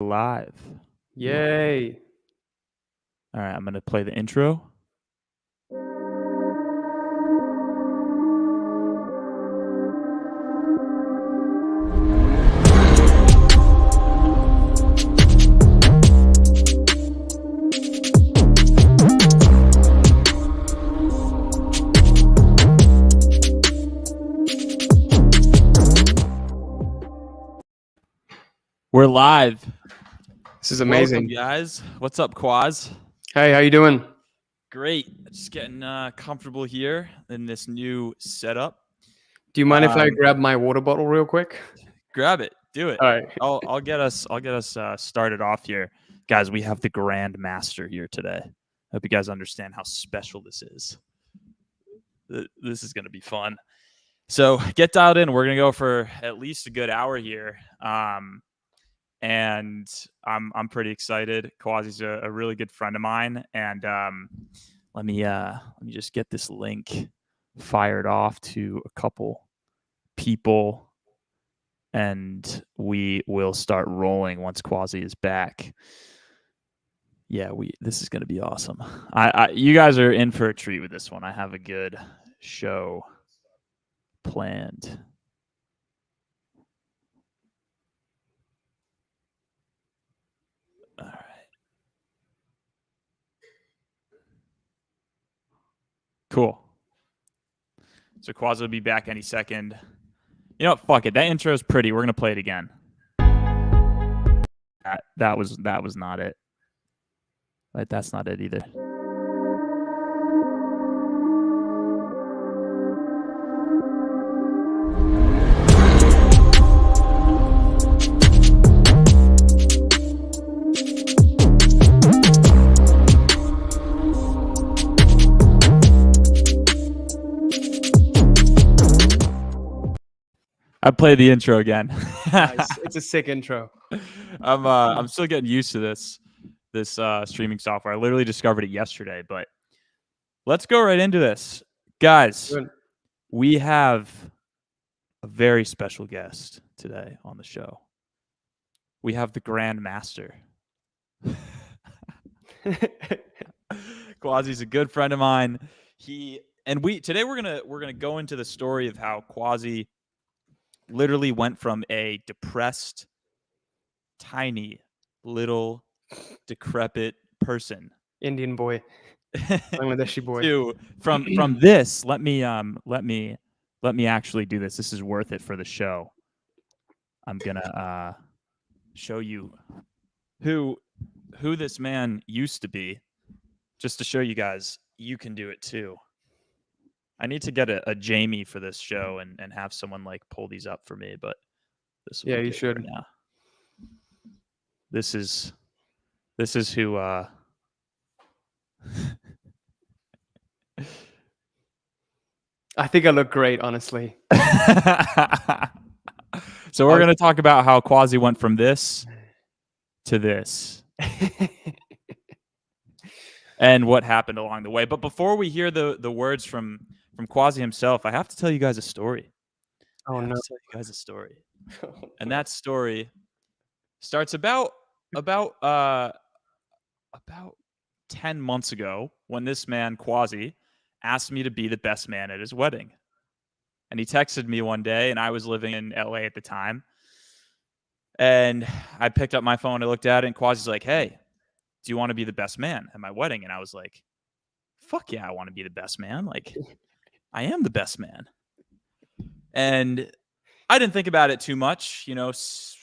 Live. Yay. All right, I'm going to play the intro. We're live. This is amazing. Welcome, guys. What's up, Quaz? Hey, how you doing? Great. Just getting comfortable here in this new setup. Do you mind if I grab my water bottle real quick? Grab it. Do it. All right. I'll get us started off here, guys. We have the Grand Master here today. Hope you guys understand how special this is. This is going to be fun. So get dialed in. We're going to go for at least a good hour here. And I'm pretty excited. Quazi's a really good friend of mine, and let me just get this link fired off to a couple people, and we will start rolling once Quazi is back. Yeah, this is going to be awesome. You guys are in for a treat with this one. I have a good show planned. All right. Cool. So Quazi will be back any second. You know what? Fuck it. That intro is pretty. We're gonna play it again. That was not it. Right, that's not it either. I played the intro again. Nice. It's a sick intro. I'm still getting used to this streaming software. I literally discovered it yesterday, but let's go right into this. Guys, Good. we have a very special guest today on the show. We have the Grand Master. Quazi's a good friend of mine. Today we're gonna go into the story of how Quazi literally went from a depressed, tiny, little, decrepit person, Indian boy, Bangladeshi boy, to from this. Let me actually do this. This is worth it for the show. I'm gonna show you who this man used to be, just to show you guys you can do it too. I need to get a Jamie for this show and have someone like pull these up for me, but this will yeah, be you good should. for now. This is who I think I look great, honestly. So we're going to talk about how Quazi went from this to this and what happened along the way. But before we hear the words from Quazi himself, I have to tell you guys a story. Oh no. Tell you guys a story. And that story starts about 10 months ago, when this man, Quazi, asked me to be the best man at his wedding. And he texted me one day, and I was living in LA at the time. And I picked up my phone, I looked at it, and Quazi's like, "Hey, do you want to be the best man at my wedding?" And I was like, "Fuck yeah, I want to be the best man. Like, I am the best man." And I didn't think about it too much. I don't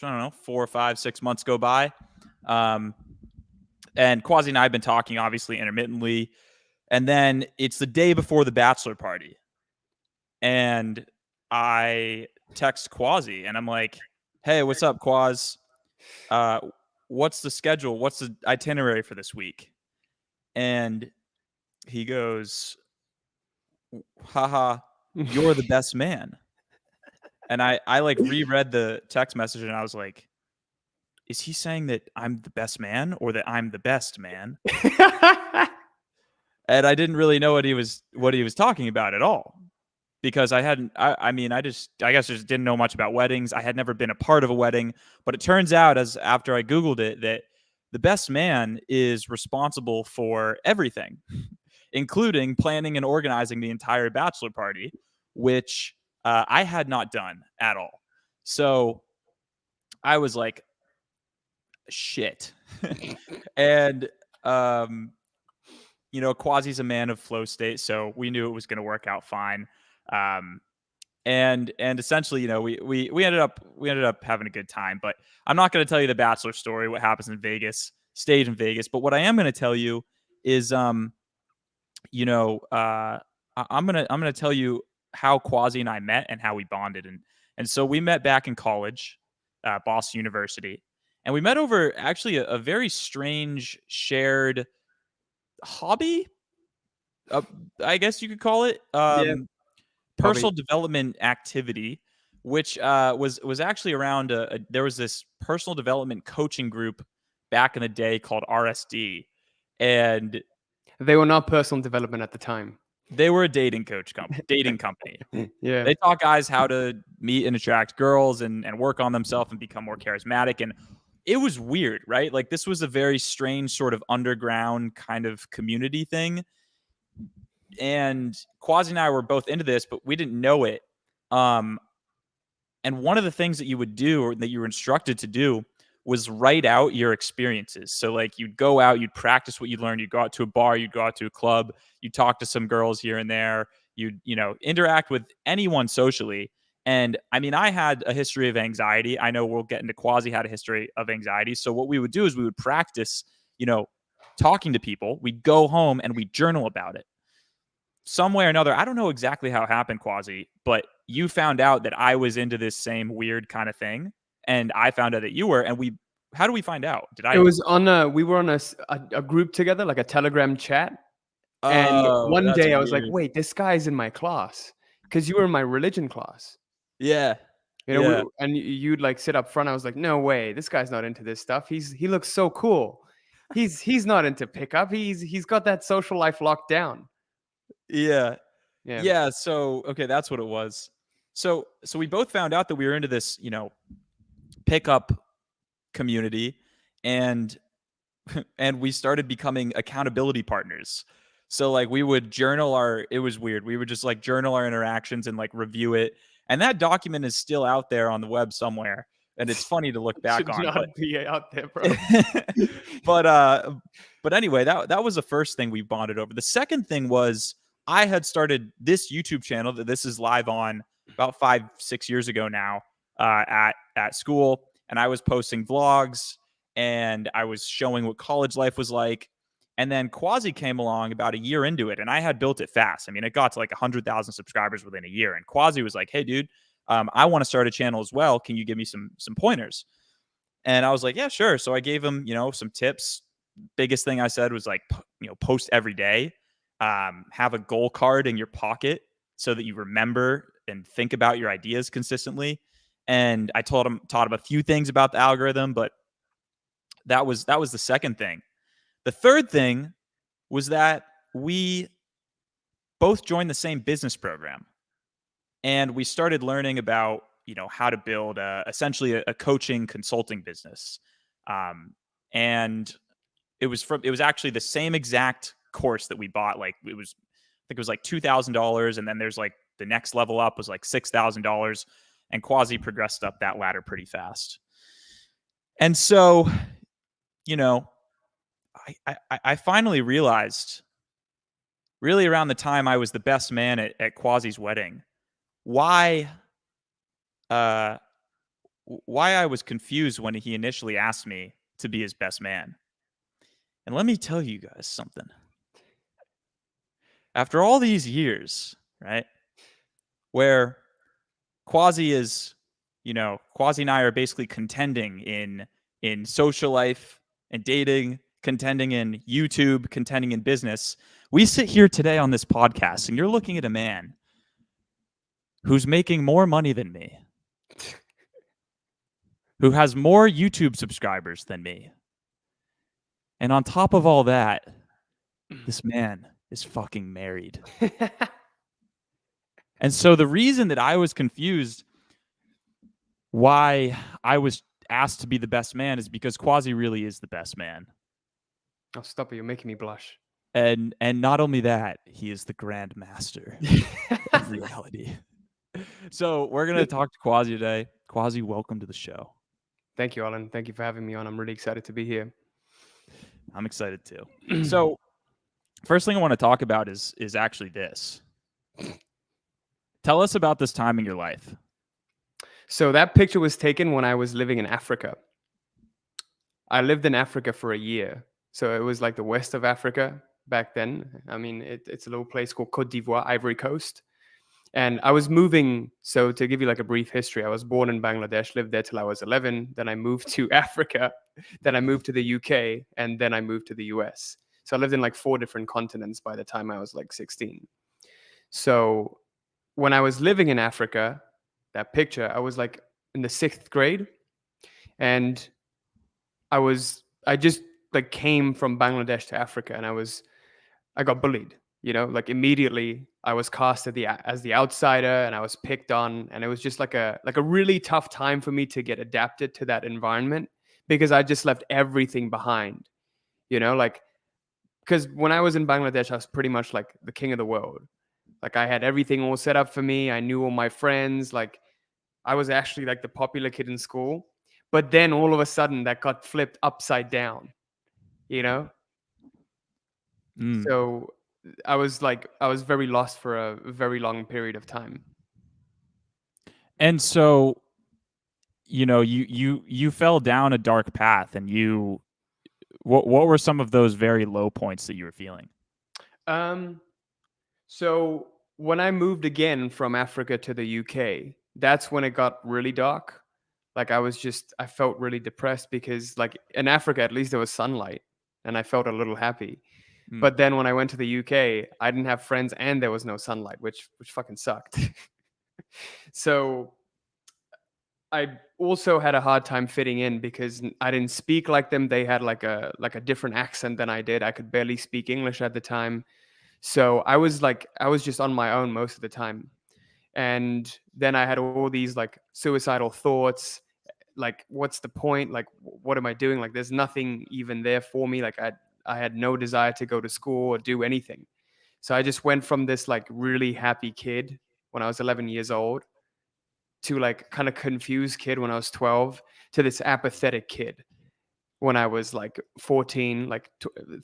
know, 4 or 5, 6 months go by. And Quazi and I have been talking, obviously, intermittently. And then it's the day before the bachelor party. And I text Quazi, and I'm like, "Hey, what's up, Quaz? What's the schedule? What's the itinerary for this week?" And he goes, "Haha, you're the best man." And I like reread the text message, and I was like, is he saying that I'm the best man or that I'm the best man? And I didn't really know what he was talking about at all, because I hadn't. I mean, I guess just didn't know much about weddings. I had never been a part of a wedding, but it turns out, as after I Googled it, that the best man is responsible for everything, including planning and organizing the entire bachelor party, which I had not done at all. So I was like, shit. And Quasi's a man of flow state, so we knew it was going to work out fine. And essentially, we ended up having a good time. But I'm not going to tell you the bachelor story, what happens in Vegas, stayed in Vegas. But what I am going to tell you is, I'm gonna tell you how Quasi and I met and how we bonded. And so we met back in college, Boston University, and we met over actually a very strange shared hobby, I guess you could call it, Yeah, personal development activity, which was actually around there was this personal development coaching group back in the day called RSD, and they were not personal development at the time. they were a dating company. Yeah, They taught guys how to meet and attract girls and work on themselves and become more charismatic. And it was weird, right? Like, this was a very strange sort of underground kind of community thing. And Quasi and I were both into this, but we didn't know it. And one of the things that you would do, or that you were instructed to do, was write out your experiences. So like, you'd go out, you'd practice what you learned, you'd go out to a bar, you'd go out to a club, you'd talk to some girls here and there, you'd, interact with anyone socially. And I mean, I had a history of anxiety. I know we'll get into Quasi had a history of anxiety. So what we would do is we would practice, talking to people. We'd go home and we'd journal about it. Some way or another, I don't know exactly how it happened, Quasi, but you found out that I was into this same weird kind of thing. And I found out that you were, and how do we find out? it was on we were on a group together, like a Telegram chat. And one That's day I was like, weird. wait, this guy's in my class, because you were in my religion class. Yeah. Yeah. And you'd like sit up front. I was like, no way, this guy's not into this stuff. He looks so cool. He's not into pickup. He's got that social life locked down. Yeah. Yeah. Yeah. So, okay, that's what it was. So we both found out that we were into this, pickup community, and we started becoming accountability partners. So like, we would journal it was weird. We would just like journal our interactions and like review it. And that document is still out there on the web somewhere. And it's funny to look back Should on. not be out there, bro. But anyway, that was the first thing we bonded over. The second thing was, I had started this YouTube channel that this is live on about 5-6 years ago now, at school, and I was posting vlogs and I was showing what college life was like. And then Quasi came along about a year into it, and I had built it fast. I mean, it got to like 100,000 subscribers within a year. And Quasi was like, "Hey, dude, I want to start a channel as well. Can you give me some pointers?" And I was like, "Yeah, sure." So I gave him, some tips. Biggest thing I said was like, post every day. Have a goal card in your pocket so that you remember and think about your ideas consistently. And I taught him a few things about the algorithm, but that was the second thing. The third thing was that we both joined the same business program, and we started learning about, how to build essentially a coaching consulting business. And it was actually the same exact course that we bought. Like, I think it was like $2,000, and then there's like the next level up was like $6,000, and Quasi progressed up that ladder pretty fast. And so, I finally realized, really around the time I was the best man at Quasi's wedding, why I was confused when he initially asked me to be his best man. And let me tell you guys something. After all these years, right, where Quasi is, Quasi and I are basically contending in social life and dating, contending in YouTube, contending in business. We sit here today on this podcast, and you're looking at a man who's making more money than me, who has more YouTube subscribers than me. And on top of all that, this man is fucking married. And so the reason that I was confused why I was asked to be the best man is because Quazi really is the best man. Oh, stop it! You're making me blush. And not only that, he is the grand master of reality. So we're gonna talk to Quazi today. Quazi, welcome to the show. Thank you, Arlin. Thank you for having me on. I'm really excited to be here. I'm excited too. So first thing I want to talk about is actually this. Tell us about this time in your life. So that picture was taken when I was living in Africa. I lived in Africa for a year. So it was like the west of Africa back then. I mean, it's a little place called Côte d'Ivoire, Ivory Coast. And I was moving. So to give you like a brief history, I was born in Bangladesh, lived there till I was 11. Then I moved to Africa. Then I moved to the UK. And then I moved to the US. So I lived in like 4 different continents by the time I was like 16. So when I was living in Africa, that picture, I was like in the 6th grade. And I just like came from Bangladesh to Africa, and I got bullied, like immediately I was cast as the outsider, and I was picked on, and it was just like a really tough time for me to get adapted to that environment because I just left everything behind, like, because when I was in Bangladesh, I was pretty much like the king of the world. Like I had everything all set up for me. I knew all my friends. Like I was actually like the popular kid in school. But then all of a sudden that got flipped upside down, you know? Mm. So I was very lost for a very long period of time. And so, you fell down a dark path, and what were some of those very low points that you were feeling? So when I moved again from Africa to the UK, that's when it got really dark. Like I felt really depressed because like in Africa, at least there was sunlight and I felt a little happy. Mm. But then when I went to the UK, I didn't have friends and there was no sunlight, which fucking sucked. So I also had a hard time fitting in because I didn't speak like them. They had like a different accent than I did. I could barely speak English at the time. So I was just on my own most of the time. And then I had all these like suicidal thoughts. Like, what's the point? Like, what am I doing? Like, there's nothing even there for me. Like, I had no desire to go to school or do anything. So I just went from this like really happy kid when I was 11 years old to like kind of confused kid when I was 12 to this apathetic kid when I was like 14, like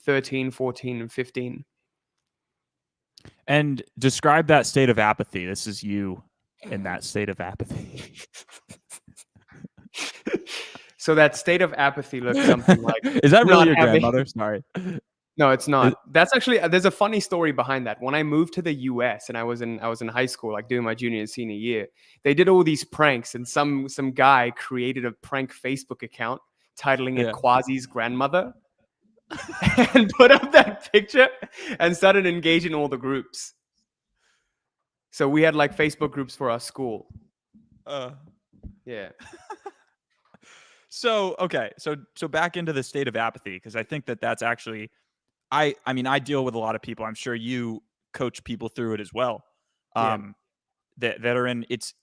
13, 14, and 15. And describe that state of apathy. This is you in that state of apathy. So that state of apathy looks something like Is that really your grandmother? Sorry. No, it's not. That's actually there's a funny story behind that. When I moved to the US and I was in high school, like doing my junior and senior year, they did all these pranks, and some guy created a prank Facebook account titling it Quazi's grandmother and put up that picture and started engaging all the groups. So we had like Facebook groups for our school. Yeah. So okay, so back into the state of apathy, because I think that's actually, I mean, I deal with a lot of people. I'm sure you coach people through it as well. That are in, it's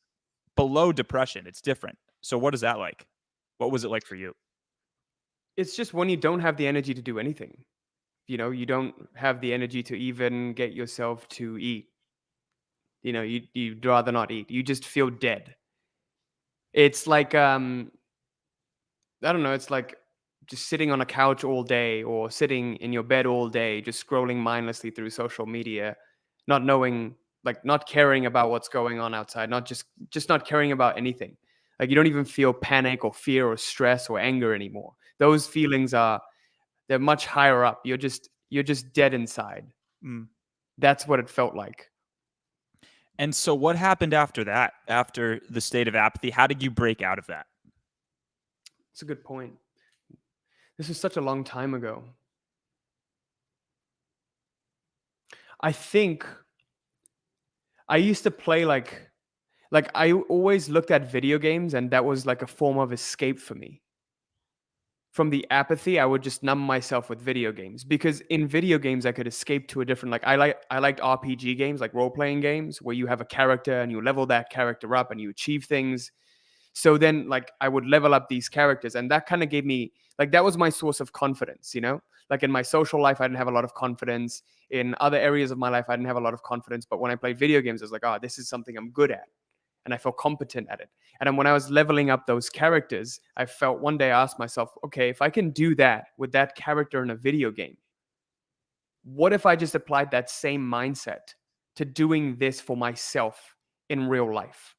below depression. It's different. So what is that like? What was it like for you? It's just when you don't have the energy to do anything. You don't have the energy to even get yourself to eat. You'd rather not eat. You just feel dead. It's like I don't know, it's like just sitting on a couch all day or sitting in your bed all day, just scrolling mindlessly through social media, not knowing, like not caring about what's going on outside, not just not caring about anything. Like you don't even feel panic or fear or stress or anger anymore. Those feelings they're much higher up. You're just dead inside. That's what it felt like. And so what happened after that? After the state of apathy, how did you break out of that? It's a good point. This is such a long time ago. I think I used to play like I always looked at video games, and that was like a form of escape for me. from the apathy, I would just numb myself with video games, because in video games I could escape to a different, like I liked RPG games, like role playing games where you have a character and you level that character up and you achieve things. So then like I would level up these characters, and that kind of gave me, like, that was my source of confidence, you know? Like in my social life I didn't have a lot of confidence. In other areas of my life I didn't have a lot of confidence, but when I played video games I was like, oh, this is something I'm good at, and I felt competent at it. And then when I was leveling up those characters, I felt, one day I asked myself, okay, if I can do that with that character in a video game, what if I just applied that same mindset to doing this for myself in real life?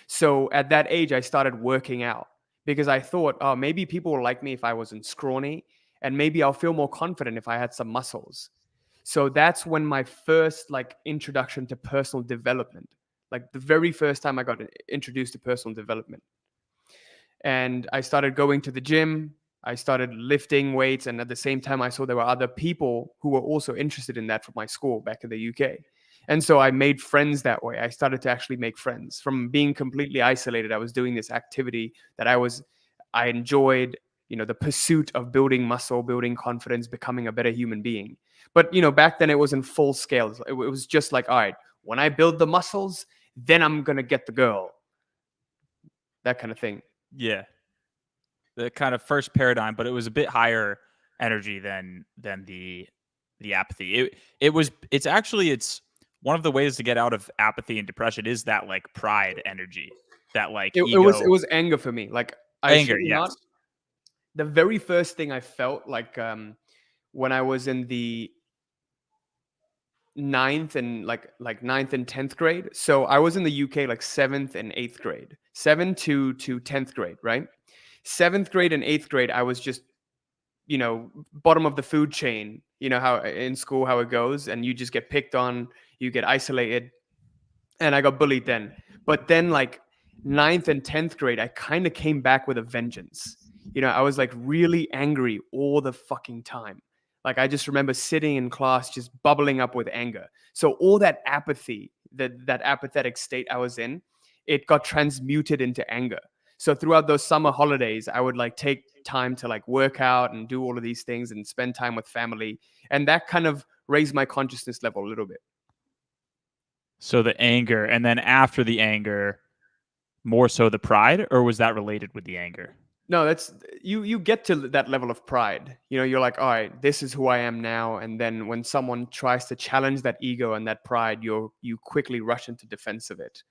So at that age, I started working out because I thought, oh, maybe people will like me if I wasn't scrawny, and maybe I'll feel more confident if I had some muscles. So that's when my first like introduction to personal development, like the very first time I got introduced to personal development. And I started going to the gym. I started lifting weights, and at the same time, I saw there were other people who were also interested in that from my school back in the UK. And so I made friends that way. I started to actually make friends from being completely isolated. I was doing this activity that I enjoyed, you know, the pursuit of building muscle, building confidence, becoming a better human being. But, you know, back then it was in full scale. It was just like, all right, when I build the muscles, then I'm going to get the girl. That kind of thing. Yeah. The kind of first paradigm, but it was a bit higher energy than the apathy. It's one of the ways to get out of apathy and depression is that like pride energy, that like It ego, was anger for me. Like, I anger. shit you Yes. not, the very first thing I felt like when I was in the ninth and ninth and 10th grade. So I was in the UK like 7th and 8th grade, 7th to 10th grade, right? 7th grade and 8th grade, I was just, you know, bottom of the food chain. You know how in school how it goes, and you just get picked on, you get isolated, and I got bullied then. But then like ninth and 10th grade, I kind of came back with a vengeance. You know, I was like really angry all the fucking time. Like I just remember sitting in class just bubbling up with anger. So all that apathy, that apathetic state I was in, it got transmuted into anger. So throughout those summer holidays, I would like take time to like work out and do all of these things and spend time with family. And that kind of raised my consciousness level a little bit. So the anger, and then after the anger, more so the pride, or was that related with the anger? No, that's you get to that level of pride. You know, you're like, all right, this is who I am now. And then when someone tries to challenge that ego and that pride, you quickly rush into defense of it.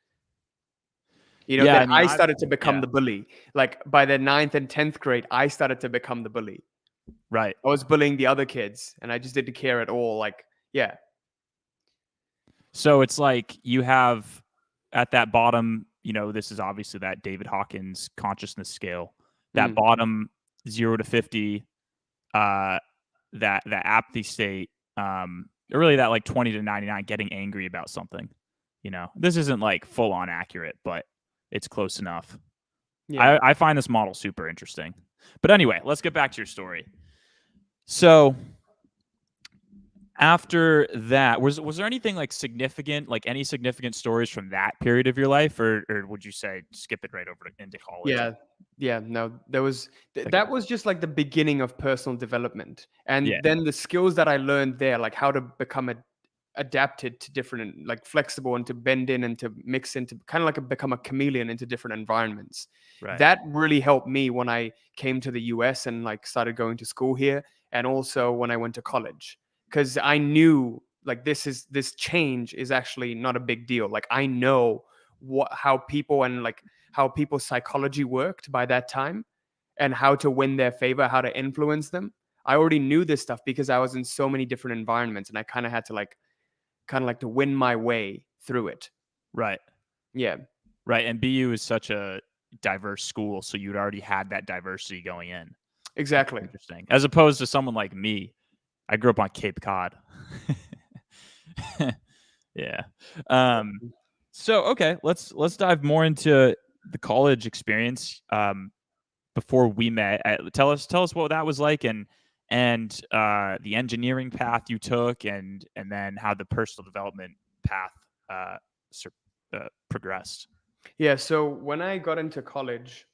You know, Yeah, then I mean, I started to become yeah, the bully. Like by the ninth and 10th grade, I started to become the bully. right. I was bullying the other kids and I just didn't care at all. Like, yeah. So it's like you have at that bottom, you know, this is obviously that David Hawkins consciousness scale, that Mm. bottom 0 to 50, that apathy state, or really that like 20 to 99, getting angry about something. You know, this isn't like full on accurate, but it's close enough. Yeah. I find this model super interesting. But anyway, let's get back to your story. So after that, was there anything like significant, like any significant stories from that period of your life, or would you say skip it right over into college? Yeah. Yeah. No, there was, Think that about was just like the beginning of personal development. it. Yeah, And then the skills that I learned there, like how to become adapted to different, like flexible, and to bend in and to mix into kind of like become a chameleon into different environments. right. That really helped me when I came to the US and like started going to school here, and also when I went to college, because I knew like this change is actually not a big deal. Like I know how people and like how people's psychology worked by that time, and how to win their favor, how to influence them. I already knew this stuff because I was in so many different environments, and I kind of had to like to win my way through it. Right. Yeah, Right. And BU is such a diverse school, so you'd already had that diversity going in. exactly. Interesting. As opposed to someone like me. I grew up on Cape Cod. Yeah. So okay, let's dive more into the college experience. Before we met, tell us what that was like, and the engineering path you took, and then how the personal development path progressed. Yeah, so when I got into college,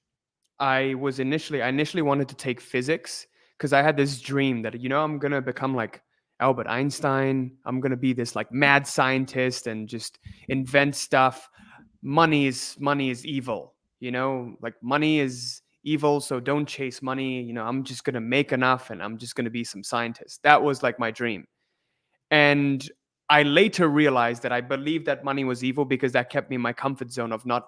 I initially wanted to take physics because I had this dream that, I'm gonna become like Albert Einstein. I'm gonna be this like mad scientist and just invent stuff. Money is evil, like money is evil, so don't chase money. I'm just gonna make enough and I'm just gonna be some scientist. That was like my dream. And I later realized that I believed that money was evil because that kept me in my comfort zone of not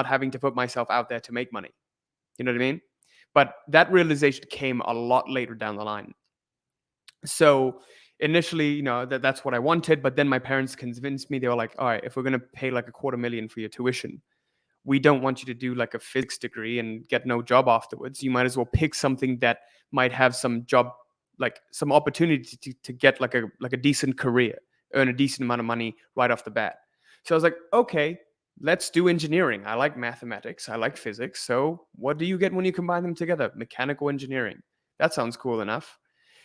having to put myself out there to make money. You know what I mean? But that realization came a lot later down the line. So initially, that's what I wanted. But then my parents convinced me. They were like, all right, if we're going to pay like $250,000 for your tuition, we don't want you to do like a physics degree and get no job afterwards. You might as well pick something that might have some job, like some opportunity to get like a decent career, earn a decent amount of money right off the bat. So I was like, okay, let's do engineering. I like mathematics. I like physics. So what do you get when you combine them together? Mechanical engineering. That sounds cool enough.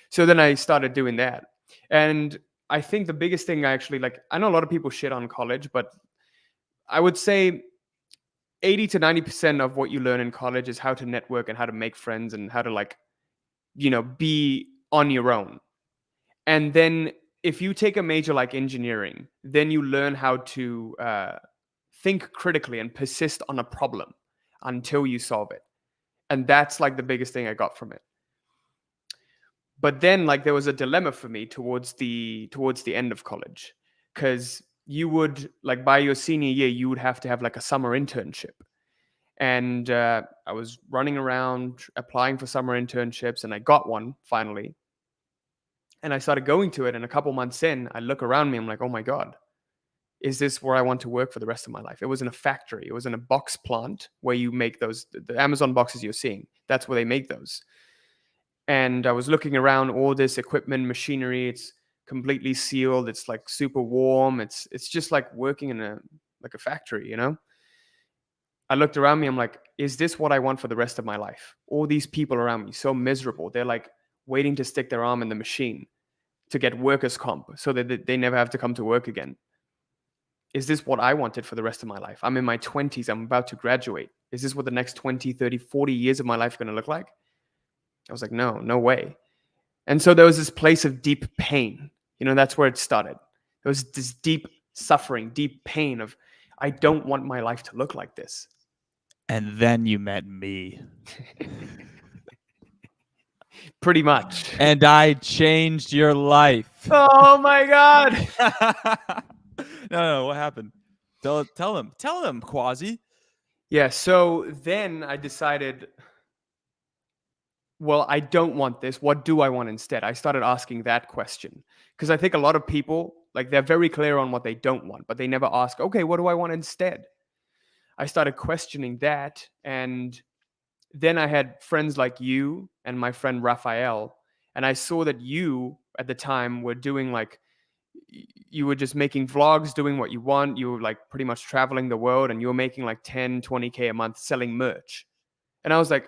So then I started doing that. And I think the biggest thing I know a lot of people shit on college, but I would say 80 to 90% of what you learn in college is how to network and how to make friends and how to be on your own. And then if you take a major like engineering, then you learn how to think critically and persist on a problem until you solve it. And that's like the biggest thing I got from it. But then there was a dilemma for me towards the end of college, because you would by your senior year, you would have to have like a summer internship. And I was running around applying for summer internships, and I got one finally. And I started going to it, and a couple months in, I look around me, I'm like, oh my God, is this where I want to work for the rest of my life? It was in a factory. It was in a box plant where you make the Amazon boxes you're seeing. That's where they make those. And I was looking around all this equipment, machinery. It's completely sealed. It's like super warm. It's just like working in a factory, I looked around me. I'm like, is this what I want for the rest of my life? All these people around me, so miserable. They're like waiting to stick their arm in the machine to get workers' comp so that they never have to come to work again. Is this what I wanted for the rest of my life? I'm in my 20s. I'm about to graduate. Is this what the next 20, 30, 40 years of my life are going to look like? I was like, no way. And so there was this place of deep pain. That's where it started. There was this deep suffering, deep pain of, I don't want my life to look like this. And then you met me. Pretty much. And I changed your life. Oh my God. No, what happened? Tell them, Quazi. Yeah, so then I decided, well, I don't want this. What do I want instead? I started asking that question, because I think a lot of people, they're very clear on what they don't want, but they never ask, okay, what do I want instead? I started questioning that. And then I had friends like you and my friend Raphael. And I saw that you at the time were doing you were just making vlogs, doing what you want. You were pretty much traveling the world, and you were making 10, 20K a month selling merch. And I was like,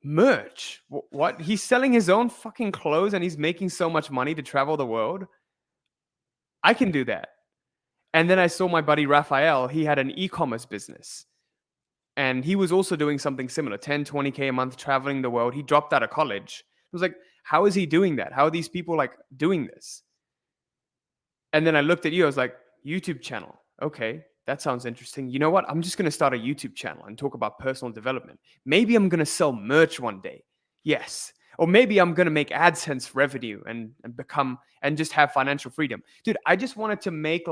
merch? What? He's selling his own fucking clothes and he's making so much money to travel the world? I can do that. And then I saw my buddy Raphael. He had an e-commerce business. And he was also doing something similar, 10, 20K a month, traveling the world. He dropped out of college. I was like, how is he doing that? How are these people doing this? And then I looked at you. I was like, YouTube channel. Okay, that sounds interesting. You know what? I'm just going to start a YouTube channel and talk about personal development. Maybe I'm going to sell merch one day. Yes. Or maybe I'm going to make AdSense revenue and just have financial freedom. Dude, I just wanted to make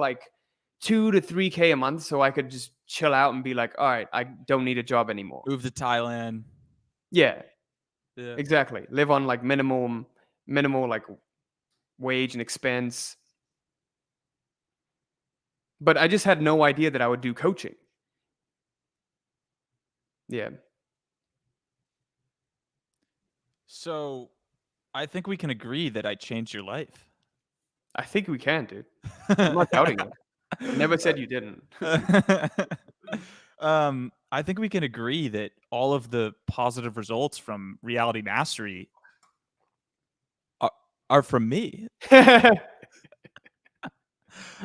2 to 3K a month so I could just chill out and be like, all right, I don't need a job anymore. Move to Thailand. Yeah. Exactly. Live on minimal wage and expense. But I just had no idea that I would do coaching. Yeah. So I think we can agree that I changed your life. I think we can, dude. I'm not doubting it. Never said you didn't. I think we can agree that all of the positive results from reality mastery are from me.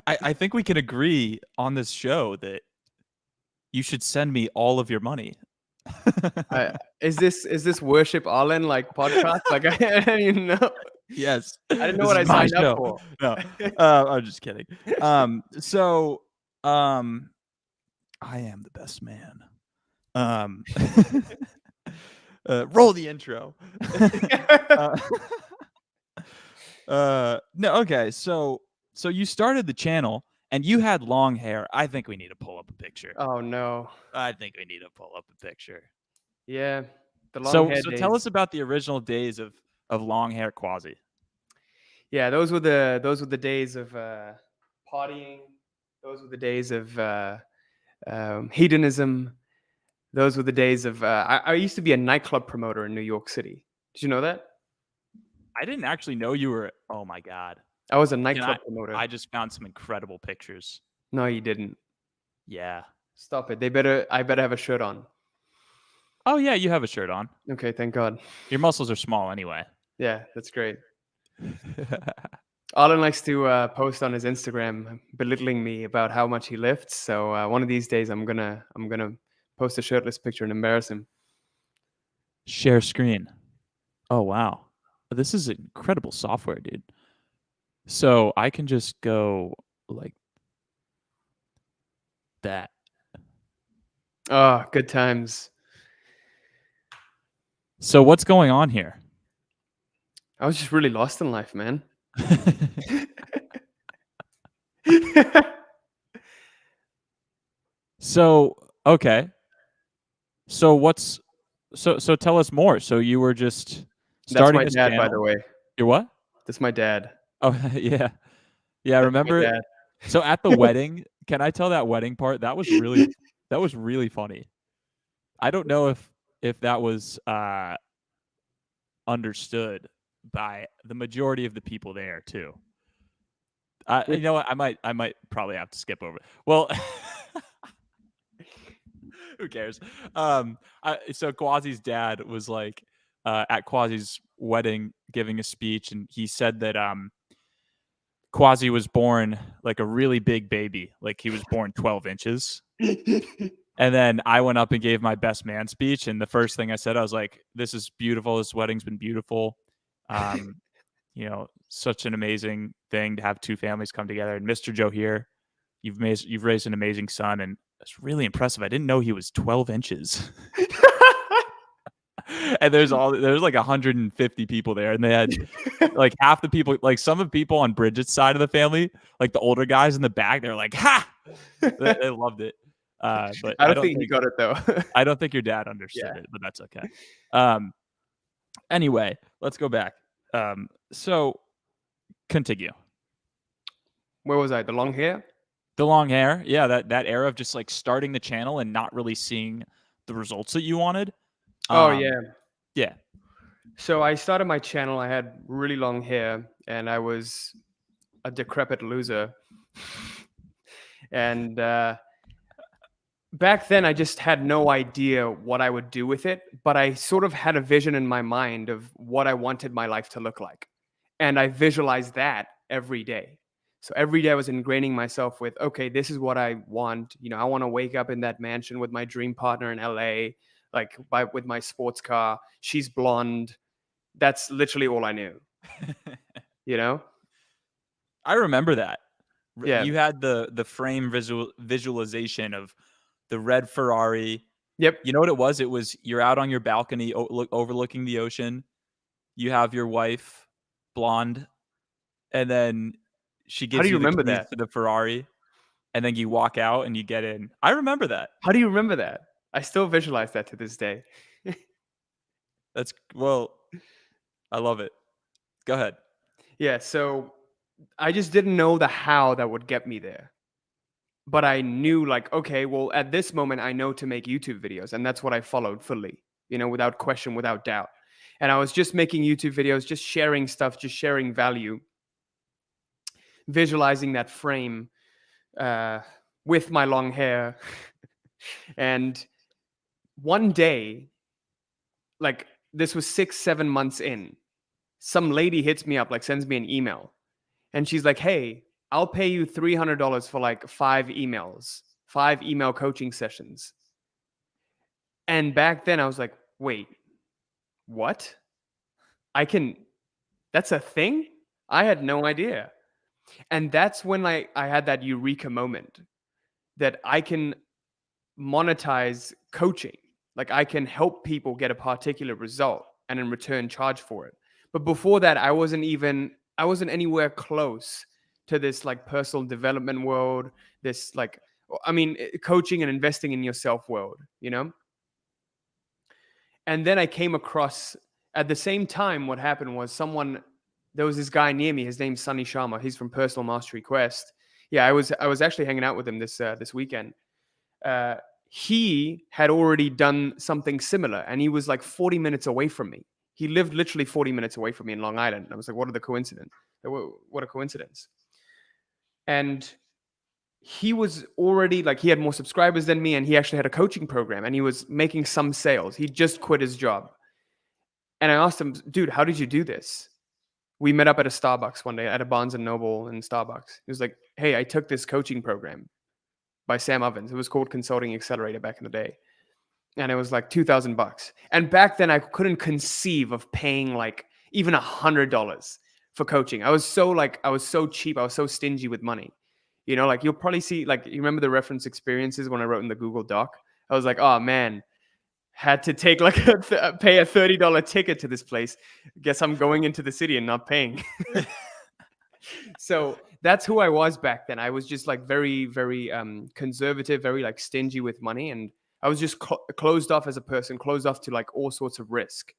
I think we can agree on this show that you should send me all of your money. Is this worship Arlin like podcast? Like I didn't even know. Yes. I didn't know This what I is my signed up show. for. No, I'm just kidding. So, I am the best man. Roll the intro. No, okay. So you started the channel and you had long hair. I think we need to pull up a picture. Oh no. I think we need to pull up a picture. Yeah, the long So hair tell days. us about the original days of long hair Quazi. Yeah, those were the days of partying. Those were the days of hedonism. Those were the days of. I used to be a nightclub promoter in New York City. Did you know that? I didn't actually know you were. Oh my god! I was a And nightclub promoter. I just found some incredible pictures. No, you didn't. Yeah. Stop it. I better have a shirt on. Oh yeah, you have a shirt on. Okay, thank God. Your muscles are small anyway. Yeah, that's great. Arlin likes to post on his Instagram belittling me about how much he lifts. So one of these days, I'm gonna post a shirtless picture and embarrass him. Share screen. Oh wow, this is incredible software, dude. So I can just go like that. Oh, good times. So what's going on here? I was just really lost in life, man. So okay. So so tell us more. So you were just That's starting my this dad, channel. by the way. Your what? That's my dad. Oh yeah. Yeah, I That's my remember. dad. So at the wedding, can I tell that wedding part? That was really funny. I don't know if that was understood by the majority of the people there too. You know what? I might probably have to skip over it. Well, who cares? So Quasi's dad was like at Quasi's wedding giving a speech, and he said that Quasi was born like a really big baby, like he was born 12 inches. And then I went up and gave my best man speech, and the first thing I said, I was like, "This is beautiful. This wedding's been beautiful. You know, such an amazing thing to have two families come together." And Mr. Johir, you've raised an amazing son, and it's really impressive. I didn't know he was 12 inches. And there's like 150 people there, and they had like half the people, like some of the people on Bridget's side of the family, like the older guys in the back, they're like, "Ha!" They loved it. But I don't think he got it though. I don't think your dad understood it, but that's okay. Anyway, let's go back. So continue. Where was I? The long hair? The long hair. Yeah, that era of just like starting the channel and not really seeing the results that you wanted. Oh yeah. Yeah. So I started my channel. I had really long hair, and I was a decrepit loser. And back then, I just had no idea what I would do with it. But I sort of had a vision in my mind of what I wanted my life to look like, and I visualized that every day. So every day I was ingraining myself with, okay, this is what I want. You know, I want to wake up in that mansion with my dream partner in LA, like with my sports car. She's blonde. That's literally all I knew. You know? I remember that. Yeah. You had the frame visualization of the red Ferrari. Yep. You know what it was? It was you're out on your balcony overlooking the ocean. You have your wife, blonde, and then she gives you the keys to the Ferrari, and then you walk out and you get in. I remember that. How do you remember that? I still visualize that to this day. I love it. Go ahead. Yeah, so I just didn't know the how that would get me there. But I knew like, okay, well, at this moment, I know to make YouTube videos. And that's what I followed fully, you know, without question, without doubt. And I was just making YouTube videos, just sharing stuff, just sharing value, visualizing that frame with my long hair. And one day, like this was 6-7 months in, some lady hits me up, like sends me an email. And she's like, hey, I'll pay you $300 for like 5 email coaching sessions. And back then I was like, wait, what? That's a thing? I had no idea. And that's when I had that eureka moment that I can monetize coaching. Like I can help people get a particular result and in return charge for it. But before that, I wasn't anywhere close to this like personal development world, this like, coaching and investing in yourself world, you know? And then I came across at the same time, what happened was there was this guy near me. His name's Sunny Sharma. He's from Personal Mastery Quest. Yeah, I was actually hanging out with him this weekend. He had already done something similar, and he was like 40 minutes away from me. He lived literally 40 minutes away from me in Long Island. I was like, what a coincidence. And he was already like, he had more subscribers than me, and he actually had a coaching program, and he was making some sales. He just quit his job. And I asked him, dude, how did you do this? We met up at a Starbucks one day, at a Barnes and Noble and Starbucks. He was like, hey, I took this coaching program by Sam Ovens. It was called Consulting Accelerator back in the day. And it was like $2,000. And back then I couldn't conceive of paying like even $100 for coaching. I was so cheap. I was so stingy with money. You know, like you'll probably see, like, you remember the reference experiences when I wrote in the Google Doc? I was like, oh man, had to take like pay a $30 ticket to this place. Guess I'm going into the city and not paying. So that's who I was back then. I was just like very, very conservative, very like stingy with money. And I was just closed off as a person, closed off to like all sorts of risk.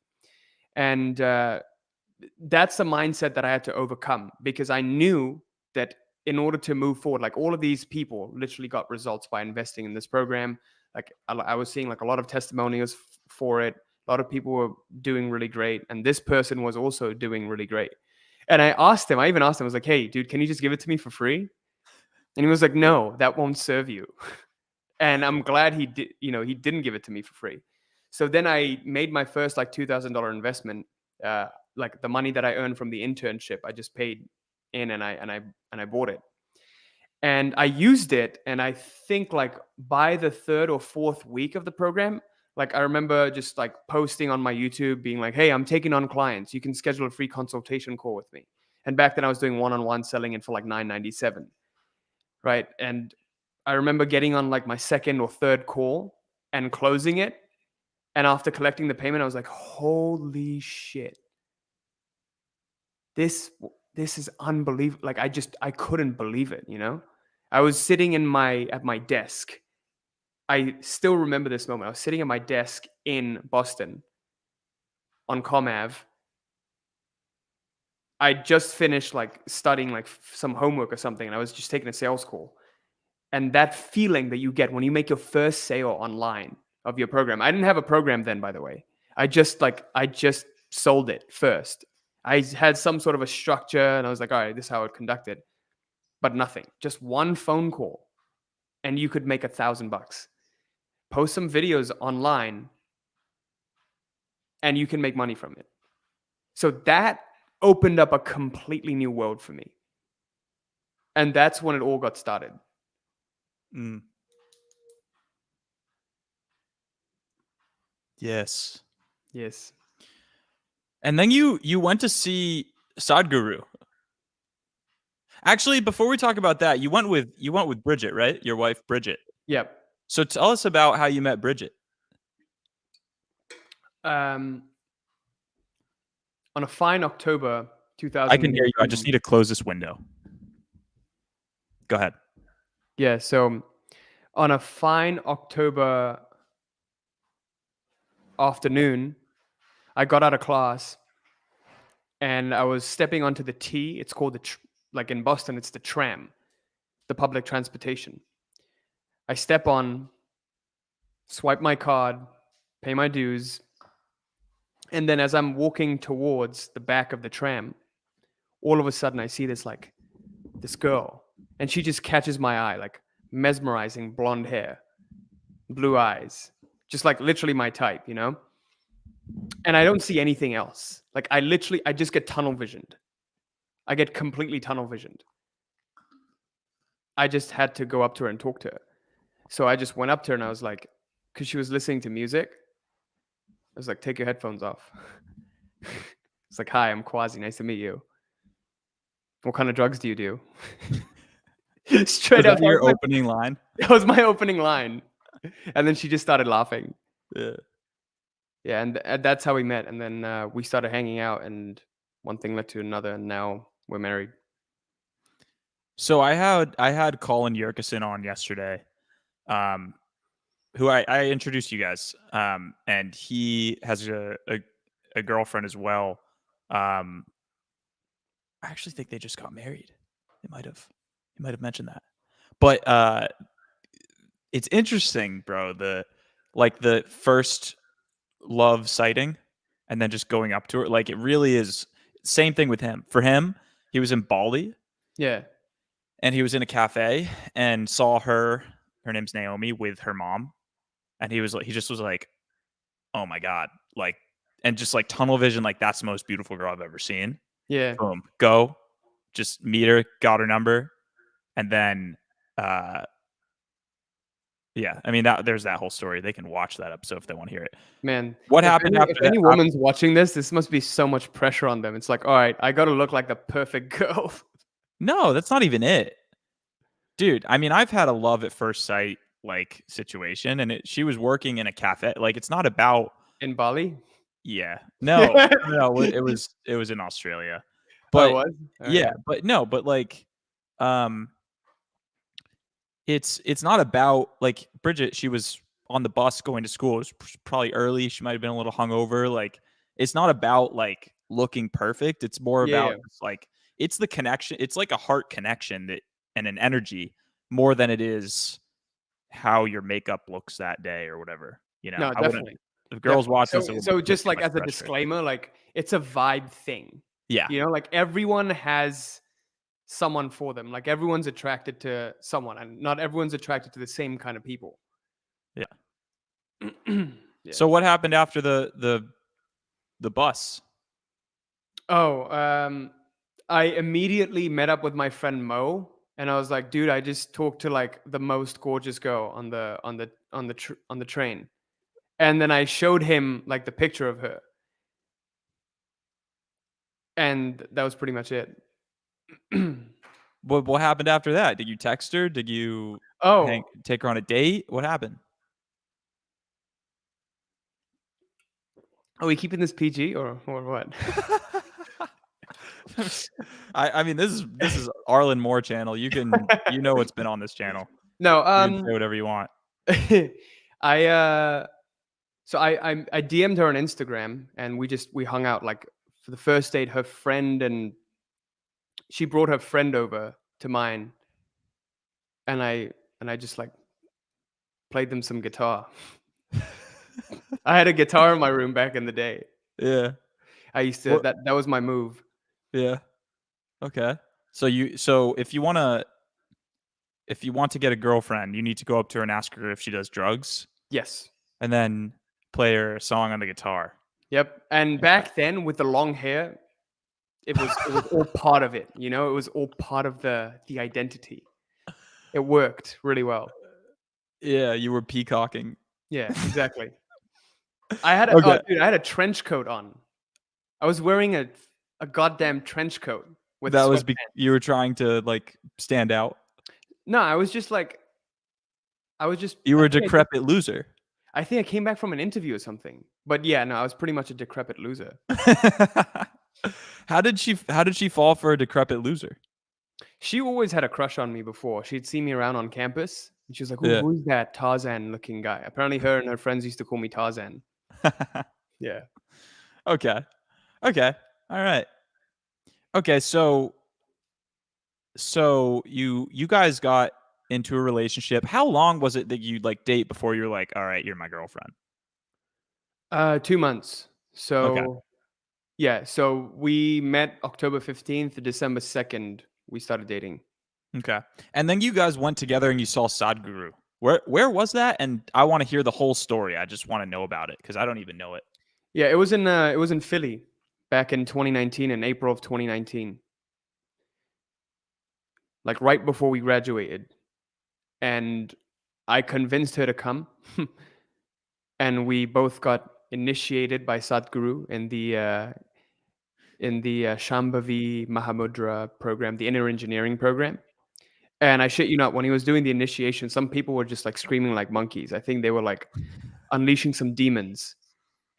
And that's the mindset that I had to overcome, because I knew that in order to move forward, like all of these people literally got results by investing in this program. Like I was seeing like a lot of testimonials for it. A lot of people were doing really great. And this person was also doing really great. And I even asked him, I was like, hey, dude, can you just give it to me for free? And he was like, no, that won't serve you. And I'm glad he didn't give it to me for free. So then I made my first like $2,000 investment. Like the money that I earned from the internship, I just paid in, and I bought it. And I used it. And I think like by the third or fourth week of the program, like I remember just like posting on my YouTube being like, hey, I'm taking on clients. You can schedule a free consultation call with me. And back then I was doing one-on-one selling it for like $9.97. Right. And I remember getting on like my second or third call and closing it. And after collecting the payment, I was like, holy shit. This is unbelievable. Like I couldn't believe it, you know? I was sitting at my desk. I still remember this moment. I was sitting at my desk in Boston on Com Ave. I just finished like studying like some homework or something, and I was just taking a sales call. And that feeling that you get when you make your first sale online of your program. I didn't have a program then, by the way. I just sold it first. I had some sort of a structure, and I was like, all right, this is how I would conduct it. But nothing. Just one phone call, and you could make $1,000. Post some videos online, and you can make money from it. So that opened up a completely new world for me. And that's when it all got started. Mm. Yes. And then you went to see Sadhguru. Actually, before we talk about that, you went with Bridget, right? Your wife, Bridget. Yep. So tell us about how you met Bridget. On a fine October 2000. I can hear you. I just need to close this window. Go ahead. Yeah. So on a fine October afternoon, I got out of class and I was stepping onto the T. It's called like in Boston, it's the tram, the public transportation. I step on, swipe my card, pay my dues. And then as I'm walking towards the back of the tram, all of a sudden I see this girl, and she just catches my eye, like mesmerizing blonde hair, blue eyes, just like literally my type, you know? And I don't see anything else. Like I just get tunnel visioned. I get completely tunnel visioned. I just had to go up to her and talk to her. So I just went up to her and I was like, because she was listening to music. I was like, take your headphones off. It's like, hi, I'm Quazi. Nice to meet you. What kind of drugs do you do? Straight Was up. that your opening line? That was my opening line. And then she just started laughing. Yeah. Yeah, and that's how we met. And then we started hanging out, and one thing led to another, and now we're married. So I had Colin Yerkison on yesterday, who I introduced you guys, and he has a girlfriend as well. I actually think they just got married. He might have mentioned that, but it's interesting, bro. The first love sighting, and then just going up to her, like it really is. Same thing with him. For him, he was in Bali. Yeah. And he was in a cafe and saw her. Her name's Naomi with her mom, and he just was like, "Oh my god!" Like, and just like tunnel vision, like that's the most beautiful girl I've ever seen. Yeah. Boom, go, just meet her, got her number, and then, yeah. I mean there's that whole story. They can watch that episode if they want to hear it. Man, What happened after if that? any woman's watching this must be so much pressure on them. It's like, all right, I got to look like the perfect girl. No, that's not even it, dude. I mean, I've had a love at first sight like situation, and she was working in a cafe. Like, it's not about. In Bali? Yeah. No, no, it was in Australia. Oh, it But was? yeah, Okay. but no, but like, um, it's not about like Bridget. She was on the bus going to school. It was probably early. She might have been a little hungover. Like, it's not about like looking perfect. It's more about Yeah. just like it's the connection. It's like a heart connection that and an energy more than it is how your makeup looks that day or whatever. No, I wouldn't. definitely. If girls watch this, it So wouldn't put just too like much as a pressure. disclaimer, like it's a vibe thing. Yeah. You know, like everyone has someone for them. Like everyone's attracted to someone, and not everyone's attracted to the same kind of people. Yeah. Yeah. So what happened after the bus? Oh, I immediately met up with my friend Mo, and I was like, dude, I just talked to like the most gorgeous girl on the train. And then I showed him like the picture of her. And that was pretty much it. What happened after that? Did you text her? Did you Oh, take her on a date? What happened? are we keeping this PG or what? I mean, this is Arlin Moore channel. You know what's been on this channel. No, You can say whatever you want. I so I DM'd her on Instagram, and we hung out. Like for the first date, her friend and she brought her friend over to mine, and I just like played them some guitar. I had a guitar in my room back in the day. Yeah. I used to What? that was my move. Yeah. Okay. So if you want to get a girlfriend, you need to go up to her and ask her if she does drugs, Yes. and then play her a song on the guitar. Yep. And back then with the long hair, it was all part of it, you know? It was all part of the identity. It worked really well. Yeah, you were peacocking. Yeah, exactly. I had Okay. dude, I had a trench coat on. I was wearing a goddamn trench coat with That was sweatpants. you were trying to like stand out. No, I was just like You were I a think decrepit loser. I think I came back from an interview or something. But yeah, no, I was pretty much a decrepit loser. How did she fall for a decrepit loser? She always had a crush on me before. She'd seen me around on campus, and she was like, "Ooh, Yeah. who's that Tarzan-looking guy?" Apparently, her and her friends used to call me Tarzan. Yeah. Okay. Okay. All right. Okay, so you guys got into a relationship. How long was it that you like date before you're like, all right, you're my girlfriend? 2 months. Okay. So yeah, so we met October 15th, December 2nd, we started dating. Okay. And then you guys went together and you saw Sadhguru. Where was that? And I want to hear the whole story. I just want to know about it because I don't even know it. Yeah, it was in Philly back in 2019, in April of 2019. Like right before we graduated. And I convinced her to come. and we both got initiated by Sadhguru in the Shambhavi Mahamudra program, the inner engineering program. And I shit you not, when he was doing the initiation, some people were just like screaming like monkeys. I think they were like unleashing some demons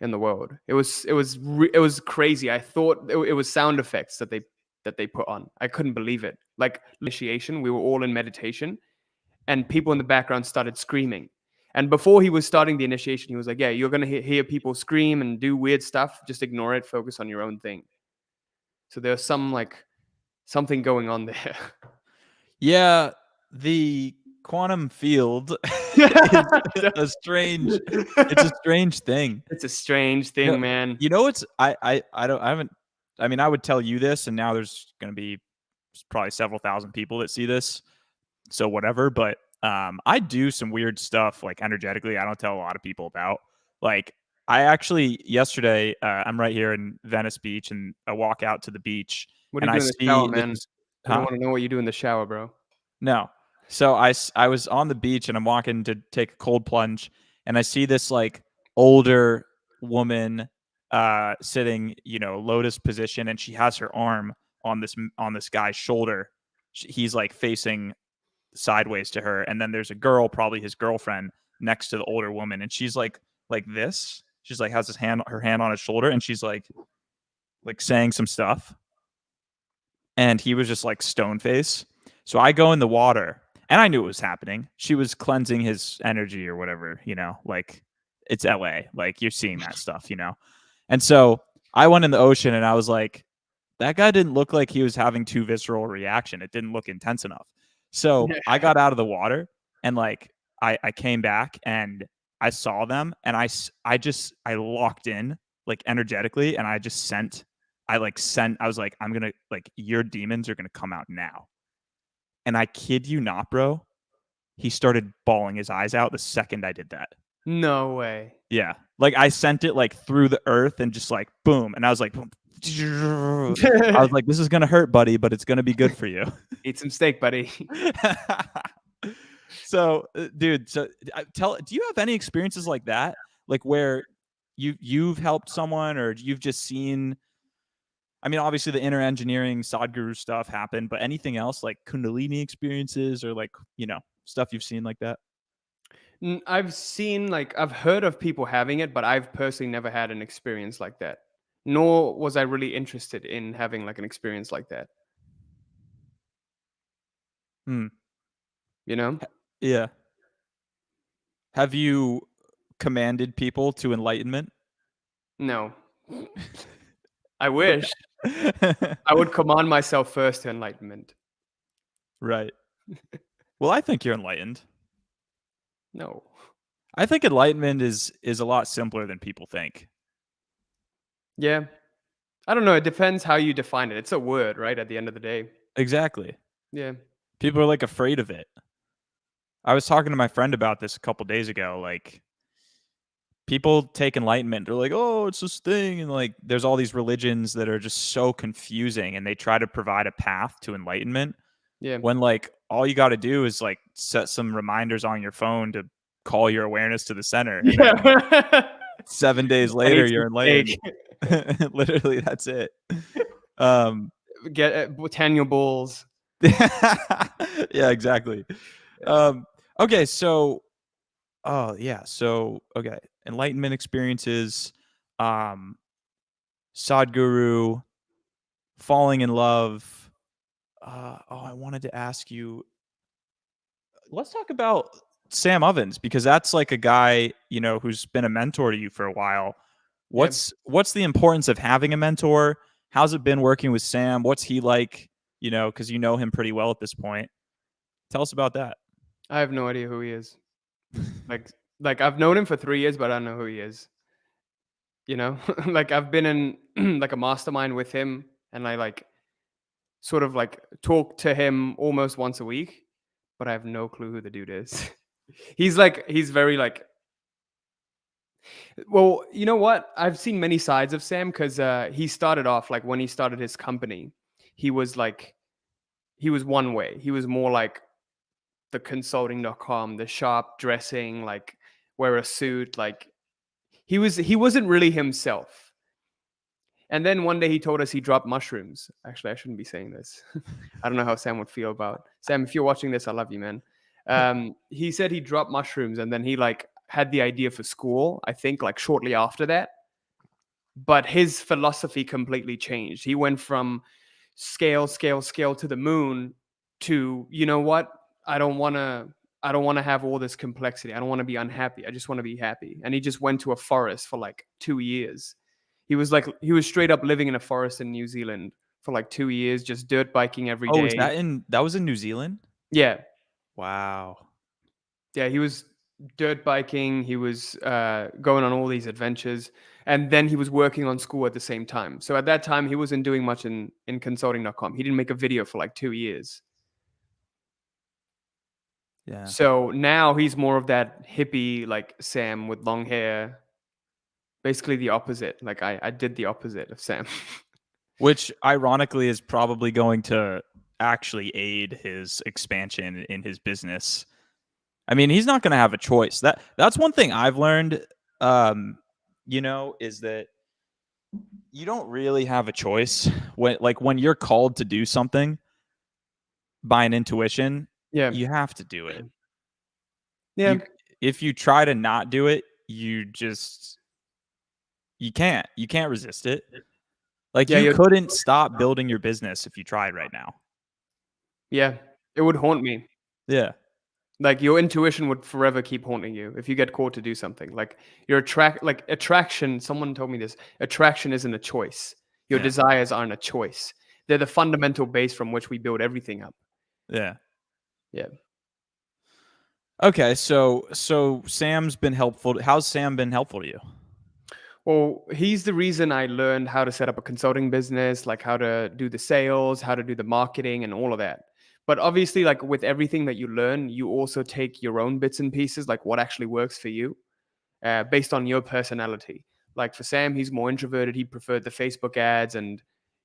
in the world. It was crazy. I thought it was sound effects that they put on. I couldn't believe it. Like initiation, we were all in meditation, and people in the background started screaming. And before he was starting the initiation, he was like, "Yeah, you're gonna hear people scream and do weird stuff. Just ignore it. Focus on your own thing." So there's something going on there. Yeah, the quantum field is a strange. It's a strange thing. It's a strange thing, man. You know, it's I don't I haven't. I mean, I would tell you this, and now there's going to be probably several thousand people that see this, so whatever. But I do some weird stuff like energetically. I don't tell a lot of people about. Like I actually yesterday, I'm right here in Venice Beach, and I walk out to the beach, What do and you I do in the shower, see man? this. I don't Huh? want to know what you do in the shower, bro. No. So I was on the beach and I'm walking to take a cold plunge and I see this like older woman sitting, you know, lotus position, and she has her arm on this guy's shoulder. He's like facing sideways to her, and then there's a girl, probably his girlfriend, next to the older woman, and she's like this. She's like has her hand on his shoulder, and she's like saying some stuff, and he was just like stone face. So I go in the water, and I knew it was happening. She was cleansing his energy or whatever, you know, like it's LA. Like you're seeing that stuff, you know. And so I went in the ocean and I was like, that guy didn't look like he was having too visceral reaction. It didn't look intense enough. So I got out of the water and like I came back and I saw them, and I locked in like energetically, and I just sent I like sent I was like, I'm gonna like your demons are gonna come out now. And I kid you not, bro, he started bawling his eyes out the second I did that. No way. Yeah. Like I sent it like through the earth and just like boom. And I was like, boom. I was like, this is gonna hurt, buddy, but it's gonna be good for you. Eat some steak, buddy. So, dude, do you have any experiences like that? Like where you've helped someone, or you've just seen, I mean, obviously the inner engineering Sadhguru stuff happened, but anything else like Kundalini experiences or like, you know, stuff you've seen like that? I've heard of people having it, but I've personally never had an experience like that. Nor was I really interested in having like an experience like that. Hmm. You know? Yeah. Have you commanded people to enlightenment? No. I wish. Okay. I would command myself first to enlightenment. Right. Well, I think you're enlightened. No. I think enlightenment is a lot simpler than people think. Yeah. I don't know. It depends how you define it. It's a word, right? At the end of the day. Exactly. Yeah. People are like afraid of it. I was talking to my friend about this a couple days ago. Like, people take enlightenment. They're like, oh, it's this thing. And like, there's all these religions that are just so confusing, and they try to provide a path to enlightenment Yeah. when like all you got to do is like set some reminders on your phone to call your awareness to the center. And then Yeah. 7 days I later, need you're some enlightened. steak. Literally, that's it. Um, Get Botanical Bulls. yeah, exactly. Yeah. Okay, so oh yeah, so okay, enlightenment experiences, um, Sadhguru, falling in love. I wanted to ask you. Let's talk about Sam Ovens, because that's like a guy, you know, who's been a mentor to you for a while. Yeah. What's the importance of having a mentor? How's it been working with Sam? What's he like? You know, because you know him pretty well at this point. Tell us about that. I have no idea who he is. Like like I've known him for 3 years, but I don't know who he is. You know? Like I've been in like a mastermind with him, and I like sort of like talk to him almost once a week, but I have no clue who the dude is. He's very like, well, you know what? I've seen many sides of Sam because he started off like when he started his company, he was like he was one way. He was more like the consulting.com, the sharp dressing, like wear a suit, like he wasn't really himself. And then one day he told us he dropped mushrooms. Actually, I shouldn't be saying this. I don't know how Sam would feel about Sam. If you're watching this, I love you, man. He said he dropped mushrooms, and then he like had the idea for school. I think like shortly after that, but his philosophy completely changed. He went from scale, scale, scale to the moon to, you know what? I don't want to. I don't want to have all this complexity. I don't want to be unhappy. I just want to be happy. And he just went to a forest for like 2 years. He was straight up living in a forest in New Zealand for like 2 years, just dirt biking every Oh, was day. that was in New Zealand? Yeah, Wow. yeah. He was dirt biking. He was going on all these adventures, and then he was working on school at the same time. So at that time, he wasn't doing much in consulting.com. He didn't make a video for like 2 years. Yeah. So now he's more of that hippie, like Sam with long hair. Basically the opposite. Like I did the opposite of Sam. Which ironically is probably going to actually aid his expansion in his business. I mean, he's not going to have a choice. That's one thing I've learned, is that you don't really have a choice when you're called to do something by an intuition, Yeah. you have to do it. Yeah. If you try to not do it, you can't resist it. Like Yeah, you couldn't stop building your business if you tried right now. Yeah. It would haunt me. Yeah. Like your intuition would forever keep haunting you if you get called to do something. Like attraction, someone told me this. Attraction isn't a choice. Your Yeah. desires aren't a choice. They're the fundamental base from which we build everything up. Yeah. Yeah. Okay, so Sam's been helpful. How's Sam been helpful to you? Well, he's the reason I learned how to set up a consulting business, like how to do the sales, how to do the marketing, and all of that. But obviously, like with everything that you learn, you also take your own bits and pieces, like what actually works for you, based on your personality. Like for Sam, he's more introverted. He preferred the Facebook ads and,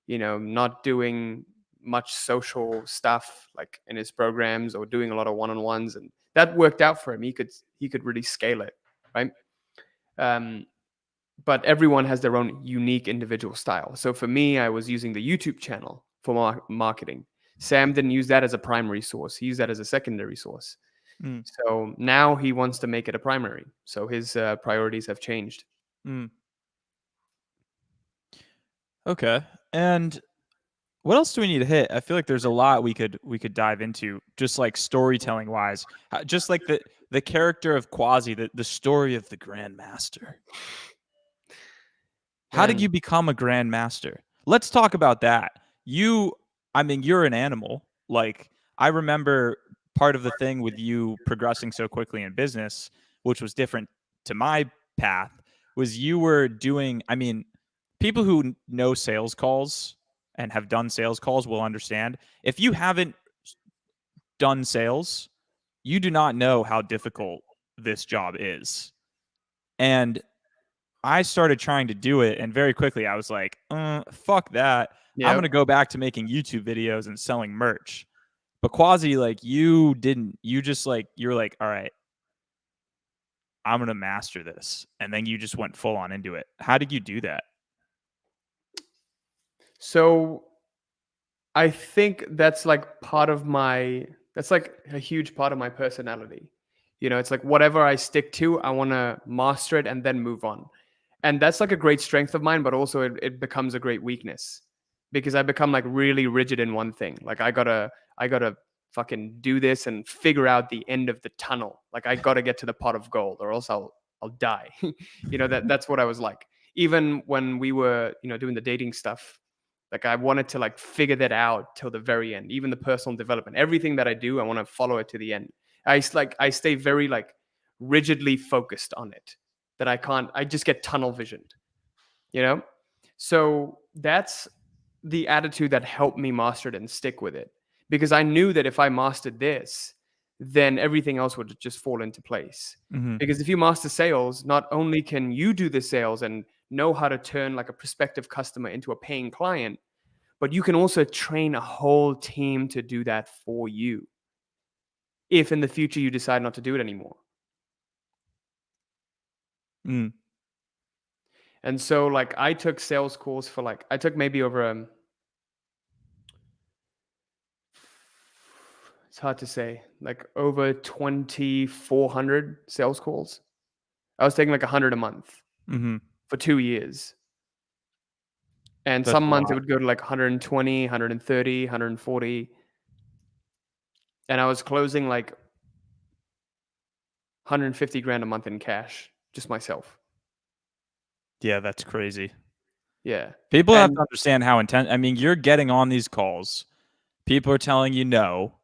not doing much social stuff like in his programs or doing a lot of one-on-ones, and that worked out for him. He could really scale it, right? But everyone has their own unique individual style. So for me, I was using the YouTube channel for marketing. Sam didn't use that as a primary source. He used that as a secondary source. Mm. So now he wants to make it a primary. So his priorities have changed. Mm. Okay. And what else do we need to hit? I feel like there's a lot we could dive into, just like storytelling wise, just like the character of Quazi, the story of the Grand Master. How did you become a Grand Master? Let's talk about that. You're an animal. Like I remember part of the thing with you progressing so quickly in business, which was different to my path, was you were doing, people who know sales calls and have done sales calls will understand. If you haven't done sales, you do not know how difficult this job is. And I started trying to do it, and very quickly I was like, fuck that. I'm going to go back to making YouTube videos and selling merch. But Quazi, like, you didn't. You just, like, you're like, all right, I'm going to master this. And then you just went full on into it. How did you do that? So I think that's like that's like a huge part of my personality. It's like whatever I stick to, I want to master it and then move on. And that's like a great strength of mine, but also it becomes a great weakness because I become like really rigid in one thing. Like I gotta fucking do this and figure out the end of the tunnel. Like I gotta get to the pot of gold or else I'll die. That's what I was like. Even when we were, doing the dating stuff, like I wanted to like figure that out till the very end. Even the personal development, everything that I do, I want to follow it to the end. I stay very like rigidly focused on it that I just get tunnel visioned, So that's the attitude that helped me master it and stick with it. Because I knew that if I mastered this, then everything else would just fall into place. Mm-hmm. Because if you master sales, not only can you do the sales and know how to turn like a prospective customer into a paying client, but you can also train a whole team to do that for you if in the future you decide not to do it anymore. Mm. And so like I took sales calls for like, I took maybe over, it's hard to say, like over 2,400 sales calls. I was taking like 100 a month Mm-hmm. for 2 years. And That's some a months it lot. would go to like 120, 130, 140. And I was closing like 150 grand a month in cash, just myself. Yeah, that's crazy. Yeah. People have And to understand how intense. I mean, you're getting on these calls. People are telling you no.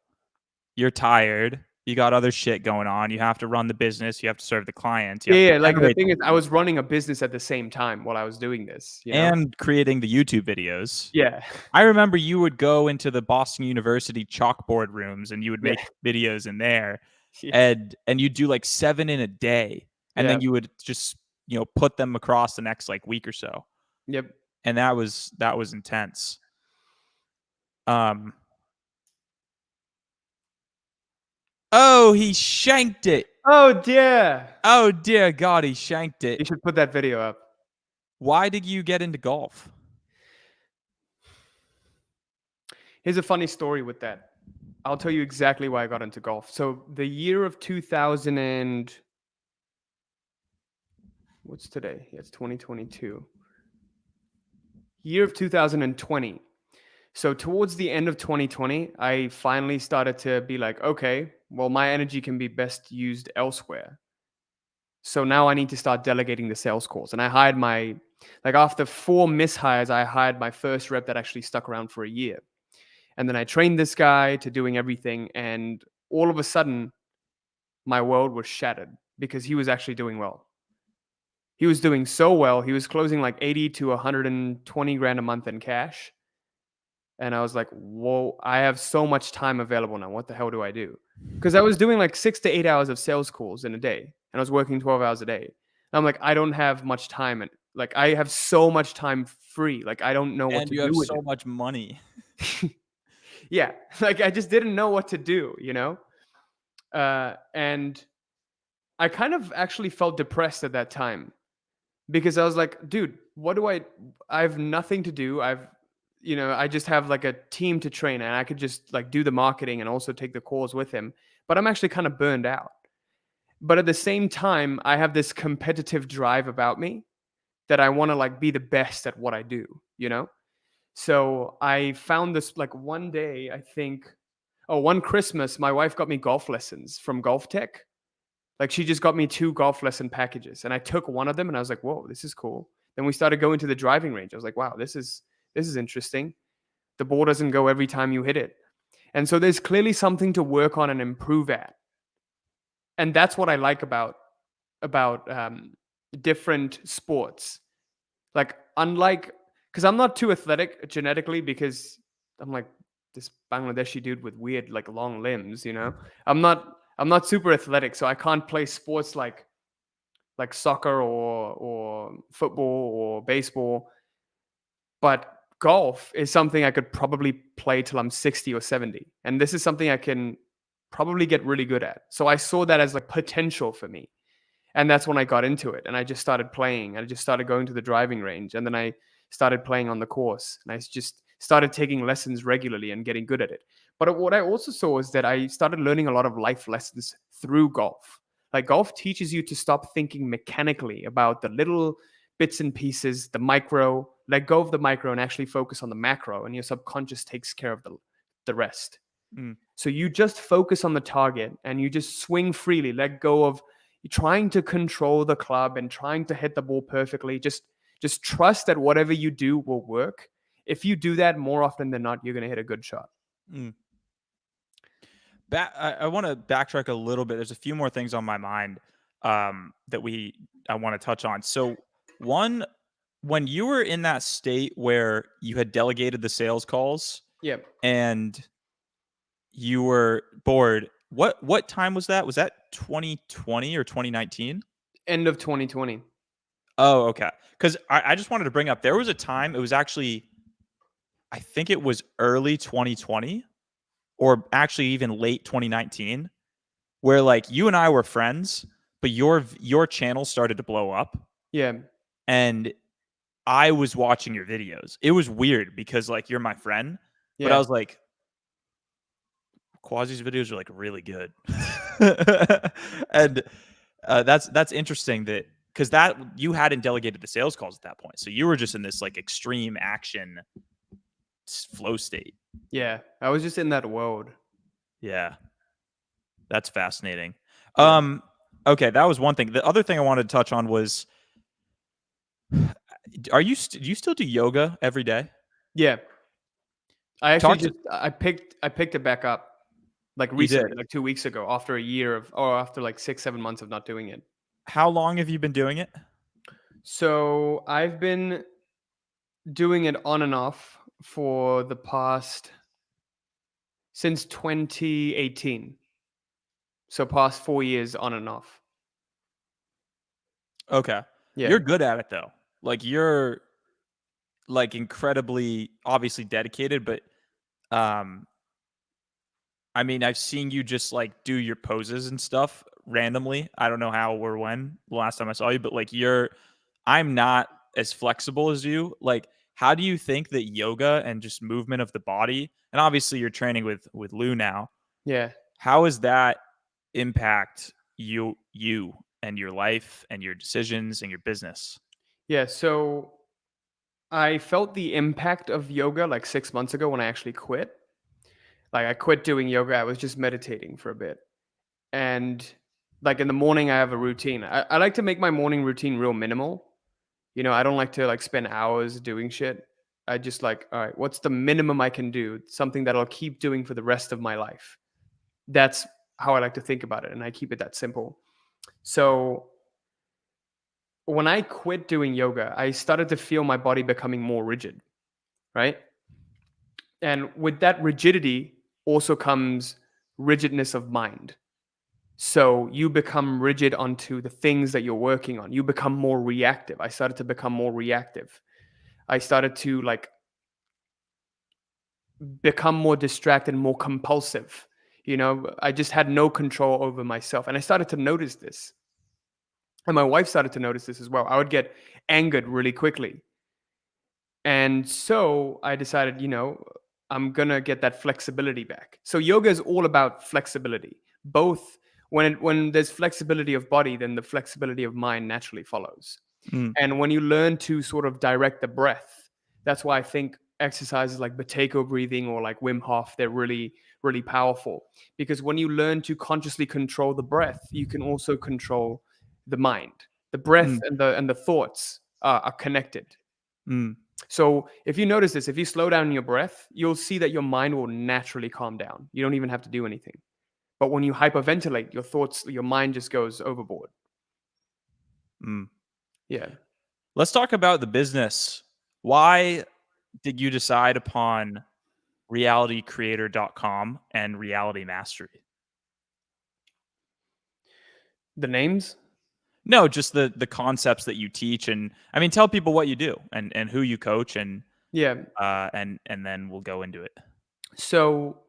You're tired. You got other shit going on. You have to run the business. You have to serve the clients. You have to yeah, like the generate thing is, I was running a business at the same time while I was doing this, you know? and creating the YouTube videos. Yeah. I remember you would go into the Boston University chalkboard rooms and you would Yeah. make videos in there, Yeah. and you'd do like 7 in a day, and Yeah. then you would just put them across the next like week or so, Yep. and that was intense. Um. Oh, he shanked it. Oh dear. Oh dear God, he shanked it. You should put that video up. Why did you get into golf? Here's a funny story with that. I'll tell you exactly why I got into golf. So the year of 2000 and what's today? Yeah, it's 2022. Year of 2020. So towards the end of 2020, I finally started to be like, okay, well, my energy can be best used elsewhere. So now I need to start delegating the sales calls. And I hired after 4 mishires, I hired my first rep that actually stuck around for a year. And then I trained this guy to doing everything. And all of a sudden, my world was shattered because he was actually doing well. He was doing so well. He was closing like 80 to 120 grand a month in cash. And I was like, whoa, I have so much time available now. What the hell do I do? Because I was doing like 6 to 8 hours of sales calls in a day. And I was working 12 hours a day. And I'm like, I don't have much time. And like, I have so much time free. Like, I don't know what And to you do have with so it. much money. Yeah. Like, I just didn't know what to do, you know? And I kind of actually felt depressed at that time because I was like, dude, I have nothing to do. I just have like a team to train and I could just like do the marketing and also take the calls with him. But I'm actually kind of burned out. But at the same time, I have this competitive drive about me that I want to like be the best at what I do, you know? So I found this like one day, one Christmas, my wife got me golf lessons from Golf Tech. Like she just got me 2 golf lesson packages and I took one of them and I was like, whoa, this is cool. Then we started going to the driving range. I was like, wow, this is interesting. The ball doesn't go every time you hit it. And so there's clearly something to work on and improve at. And that's what I like about different sports. Like unlike, because I'm not too athletic genetically because I'm like this Bangladeshi dude with weird like long limbs, you know. I'm not super athletic, so I can't play sports like soccer or football or baseball. But golf is something I could probably play till I'm 60 or 70. And this is something I can probably get really good at. So I saw that as like potential for me. And that's when I got into it. And I just started playing. I just started going to the driving range. And then I started playing on the course. And I just started taking lessons regularly and getting good at it. But what I also saw is that I started learning a lot of life lessons through golf. Like golf teaches you to stop thinking mechanically about the little bits and pieces, the micro, let go of the micro and actually focus on the macro. And your subconscious takes care of the rest. Mm. So you just focus on the target and you just swing freely, let go of trying to control the club and trying to hit the ball perfectly. Just trust that whatever you do will work. If you do that more often than not, you're going to hit a good shot. Mm. I want to backtrack a little bit. There's a few more things on my mind that I want to touch on. So one, when you were in that state where you had delegated the sales calls Yeah. and you were bored, what time was that? Was that 2020 or 2019? End of 2020. Oh, okay. Because I just wanted to bring up, there was a time, it was actually, I think it was early 2020 or actually even late 2019, where like you and I were friends, but your channel started to blow up. Yeah. And I was watching your videos. It was weird because like you're my friend, but I Yeah. was like, Quasi's videos are like really good. And that's interesting that because that you hadn't delegated the sales calls at that point. So you were just in this like extreme action flow state. Yeah. I was just in that world. Yeah. That's fascinating. Yeah. Okay, that was one thing. The other thing I wanted to touch on was do you still do yoga every day? Yeah. I actually Talk to just I picked it back up like You did. recently, like 2 weeks ago, after a year of or after like 6, 7 months of not doing it. How long have you been doing it? So I've been doing it on and off for the past since 2018. So past 4 years on and off. Okay. Yeah. You're good at it though. Like you're like incredibly obviously dedicated, but um I mean, I've seen you just like do your poses and stuff randomly. I don't know how or when the last time I saw you, but like I'm not as flexible as you. Like, how do you think that yoga and just movement of the body, and obviously you're training with Lou now, Yeah. how does that impact you and your life and your decisions and your business? Yeah. So I felt the impact of yoga like 6 months ago when I actually quit. Like I quit doing yoga. I was just meditating for a bit. And like in the morning, I have a routine. I like to make my morning routine real minimal. You know, I don't like to like spend hours doing shit. I just like, all right, what's the minimum I can do? Something that I'll keep doing for the rest of my life. That's how I like to think about it. And I keep it that simple. So when I quit doing yoga, I started to feel my body becoming more rigid, right? And with that rigidity also comes rigidness of mind. So you become rigid onto the things that you're working on. You become more reactive. I started to become more reactive. I started to like become more distracted, more compulsive. You know, I just had no control over myself. And I started to notice this. And my wife started to notice this as well. I would get angered really quickly. And so I decided, I'm going to get that flexibility back. So yoga is all about flexibility. Both when there's flexibility of body, then the flexibility of mind naturally follows. Mm, And when you learn to sort of direct the breath, that's why I think exercises like Bateko breathing or like Wim Hof, they're really, really powerful. Because when you learn to consciously control the breath, you can also control the mind. The breath mm, and the thoughts are connected. mm, So if you notice this, if you slow down your breath, you'll see that your mind will naturally calm down. You don't even have to do anything. But when you hyperventilate, your thoughts, your mind just goes overboard. mm. Yeah. Let's talk about the business. Why did you decide upon realitycreator.com and reality mastery? The names? No, just the concepts that you teach, and I mean, tell people what you do and who you coach, Yeah. and then we'll go into it. So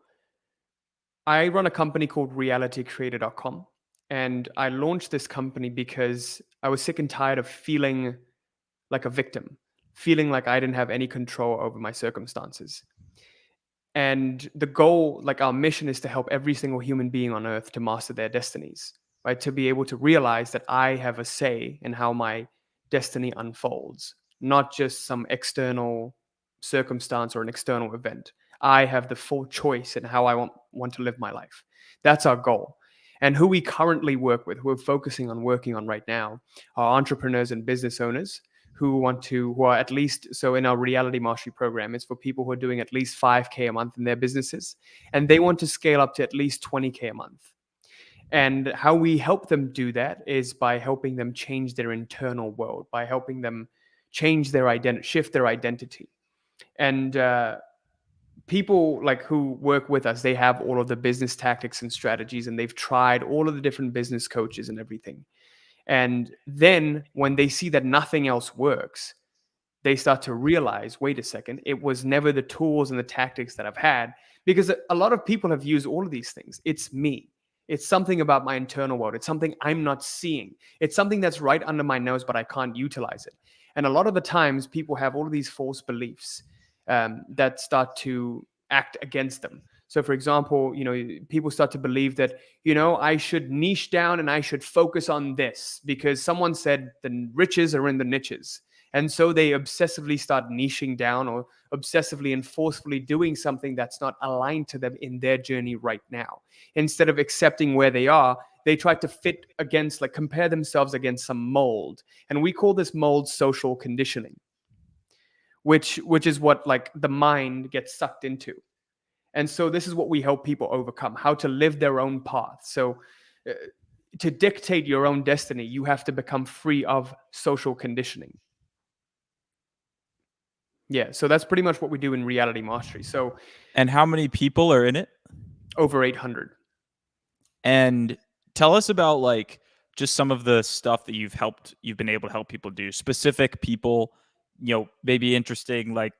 I run a company called realitycreator.com. And I launched this company because I was sick and tired of feeling like a victim, feeling like I didn't have any control over my circumstances. And the goal, like our mission, is to help every single human being on earth to master their destinies, right? To be able to realize that I have a say in how my destiny unfolds, not just some external circumstance or an external event. I have the full choice in how I want to live my life. That's our goal. And who we currently work with, who we're focusing on working on right now, are entrepreneurs and business owners who are at least, so in our reality mastery program, it's for people who are doing at least 5K a month in their businesses, and they want to scale up to at least 20K a month. And how we help them do that is by helping them change their internal world, by helping them change their identity, shift their identity. And people like who work with us, they have all of the business tactics and strategies, and they've tried all of the different business coaches and everything. And then when they see that nothing else works, they start to realize, wait a second, it was never the tools and the tactics that I've had, because a lot of people have used all of these things. It's me. It's something about my internal world. It's something I'm not seeing. It's something that's right under my nose, but I can't utilize it. And a lot of the times people have all of these false beliefs that start to act against them. So for example, people start to believe that, I should niche down and I should focus on this because someone said the riches are in the niches. And so they obsessively start niching down or obsessively and forcefully doing something that's not aligned to them in their journey right now. Instead of accepting where they are, they try to fit against, like compare themselves against some mold. And we call this mold social conditioning, which is what like the mind gets sucked into. And so this is what we help people overcome, how to live their own path. So to dictate your own destiny, you have to become free of social conditioning. Yeah, so that's pretty much what we do in Reality Mastery. So, And how many people are in it? over 800. And tell us about like just some of the stuff that you've been able to help people do. Specific people, maybe interesting, like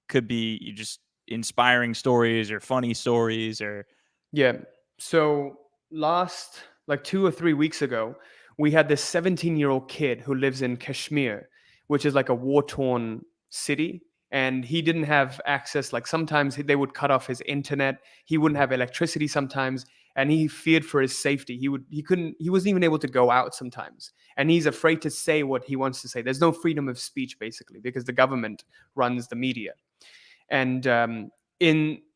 could be just inspiring stories or funny stories or. Yeah. So last like 2 or 3 weeks ago, we had this 17-year-old kid who lives in Kashmir, which is like a war-torn city. And he didn't have access. Like sometimes they would cut off his internet. He wouldn't have electricity sometimes. And he feared for his safety. He wasn't even able to go out sometimes. And he's afraid to say what he wants to say. There's no freedom of speech basically because the government runs the media. And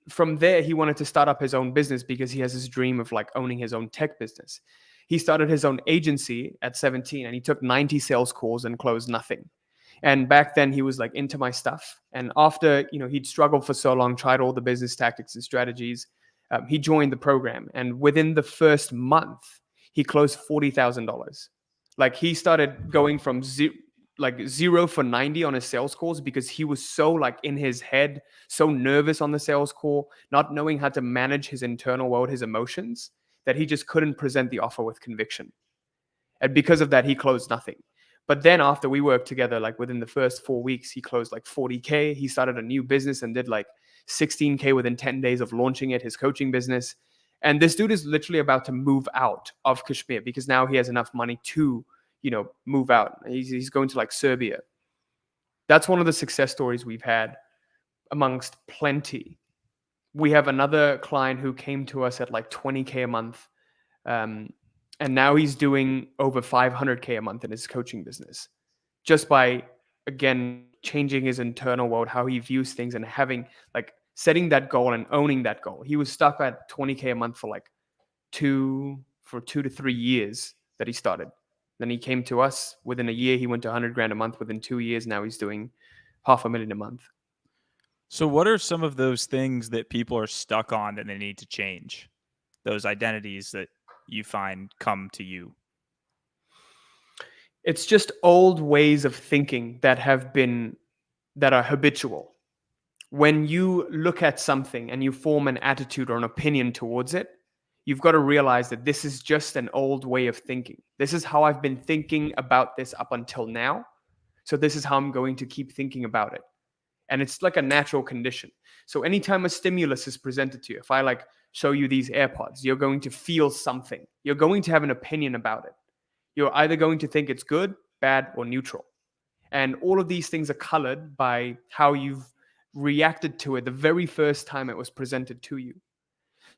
from there, he wanted to start up his own business because he has this dream of like owning his own tech business. He started his own agency at 17 and he took 90 sales calls and closed nothing. And back then he was like into my stuff. And after, he'd struggled for so long, tried all the business tactics and strategies, he joined the program. And within the first month, he closed $40,000. Like he started going from 0 for 90 on his sales calls because he was so like in his head, so nervous on the sales call, not knowing how to manage his internal world, his emotions, that he just couldn't present the offer with conviction. And because of that, he closed nothing. But then after we worked together, like within the first 4 weeks, he closed like 40K. He started a new business and did like 16K within 10 days of launching it, his coaching business. And this dude is literally about to move out of Kashmir because now he has enough money to, move out. He's going to like Serbia. That's one of the success stories we've had amongst plenty. We have another client who came to us at like 20K a month. And now he's doing over 500K a month in his coaching business just by, again, changing his internal world, how he views things and setting that goal and owning that goal. He was stuck at 20K a month for 2 to 3 years that he started. Then he came to us. Within a year, he went to 100 grand a month. Within 2 years, now he's doing $500,000 a month. So what are some of those things that people are stuck on that they need to change? Those identities that you find come to you? It's just old ways of thinking that are habitual. When you look at something and you form an attitude or an opinion towards it, you've got to realize that this is just an old way of thinking. This is how I've been thinking about this up until now. So this is how I'm going to keep thinking about it. And it's like a natural condition. So anytime a stimulus is presented to you, if I show you these AirPods, you're going to feel something. You're going to have an opinion about it. You're either going to think it's good, bad, or neutral. And all of these things are colored by how you've reacted to it the very first time it was presented to you.